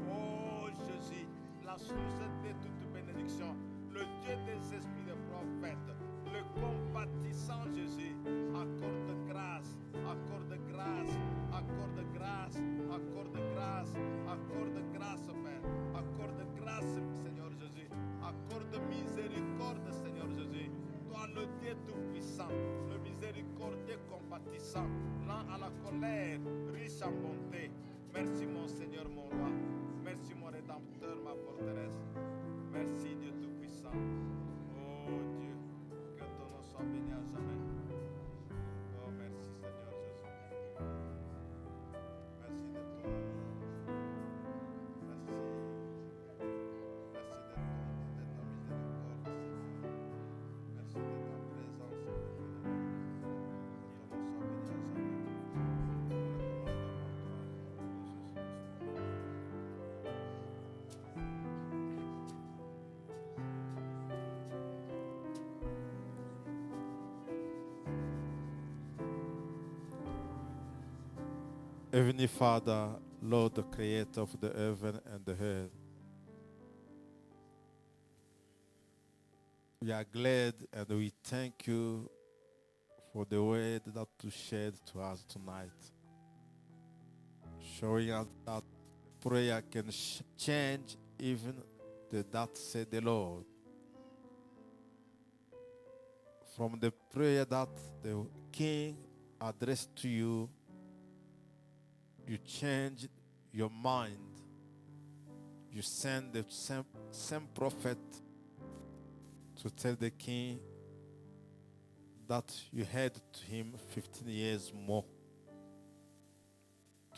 Oh Jésus, la source de toute bénédiction, le Dieu des esprits des prophètes, le compatissant Jésus, accorde grâce, accorde grâce, accorde grâce, accorde grâce, accorde grâce, Père, accorde grâce, Seigneur Jésus, accorde miséricorde, Seigneur Jésus. Toi, le Dieu Tout-Puissant, le miséricordieux compatissant, lent à la colère, riche en bonté. Merci, mon Seigneur, mon roi. Merci, mon Rédempteur, ma forteresse. Merci, Dieu Tout-Puissant. Oh Dieu, que ton nom soit béni à jamais. Oh, merci, Seigneur Jésus. Merci de toi. Merci. Merci de ta miséricorde, Seigneur. Merci de ta présence, Seigneur. Que ton nom soit béni à jamais. Heavenly Father, Lord, the creator of the heaven and the earth, we are glad and we thank you for the word that you shared to us tonight, showing us that prayer can change even the that said the Lord. From the prayer that the king addressed to you, you changed your mind. You send the same prophet to tell the king that you had to him 15 years more.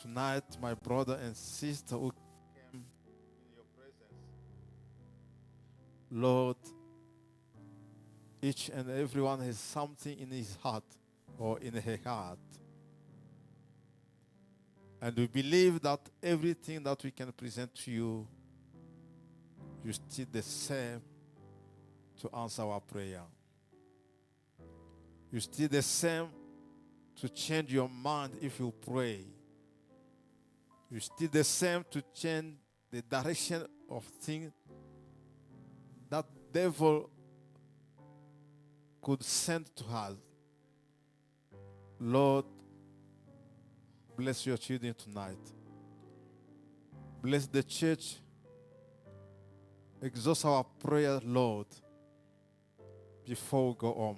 Tonight, my brother and sister who came in your presence, Lord, each and everyone has something in his heart or in her heart. And we believe that everything that we can present to you, you still the same to answer our prayer. You still the same to change your mind if you pray. You still the same to change the direction of things that devil could send to us. Lord, bless your children tonight. Bless the church. Exhaust our prayer, Lord, before we go home.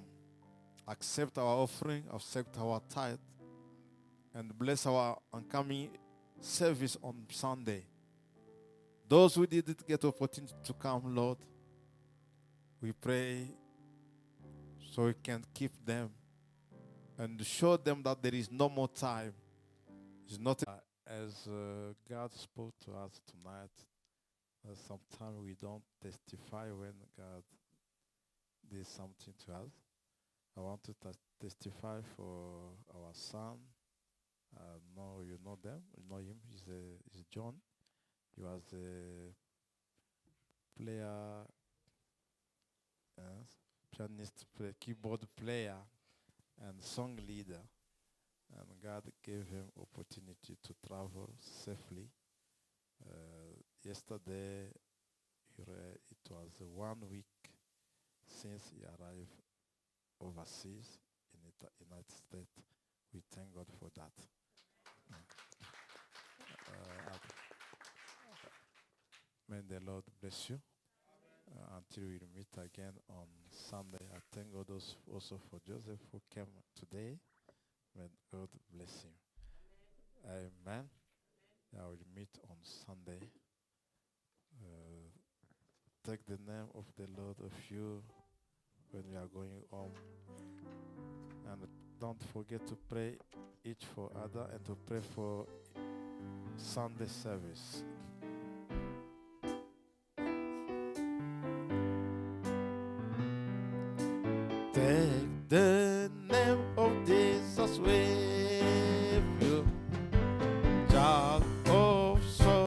Accept our offering, accept our tithe, and bless our oncoming service on Sunday. Those who didn't get opportunity to come, Lord, we pray so we can keep them and show them that there is no more time. It's not as God spoke to us tonight. Sometimes we don't testify when God did something to us. I want to testify for our son. No, you know them. You know him. He's John. He was a player, pianist, keyboard player, and song leader. And God gave him opportunity to travel safely. Yesterday, it was 1 week since he arrived overseas in the United States. We thank God for that. May the Lord bless you until we meet again on Sunday. I thank God also for Joseph who came today. May God bless him. Amen. I will meet on Sunday. Take the name of the Lord of you when we are going home. And don't forget to pray each for other and to pray for Sunday service. Take the name of Jesus with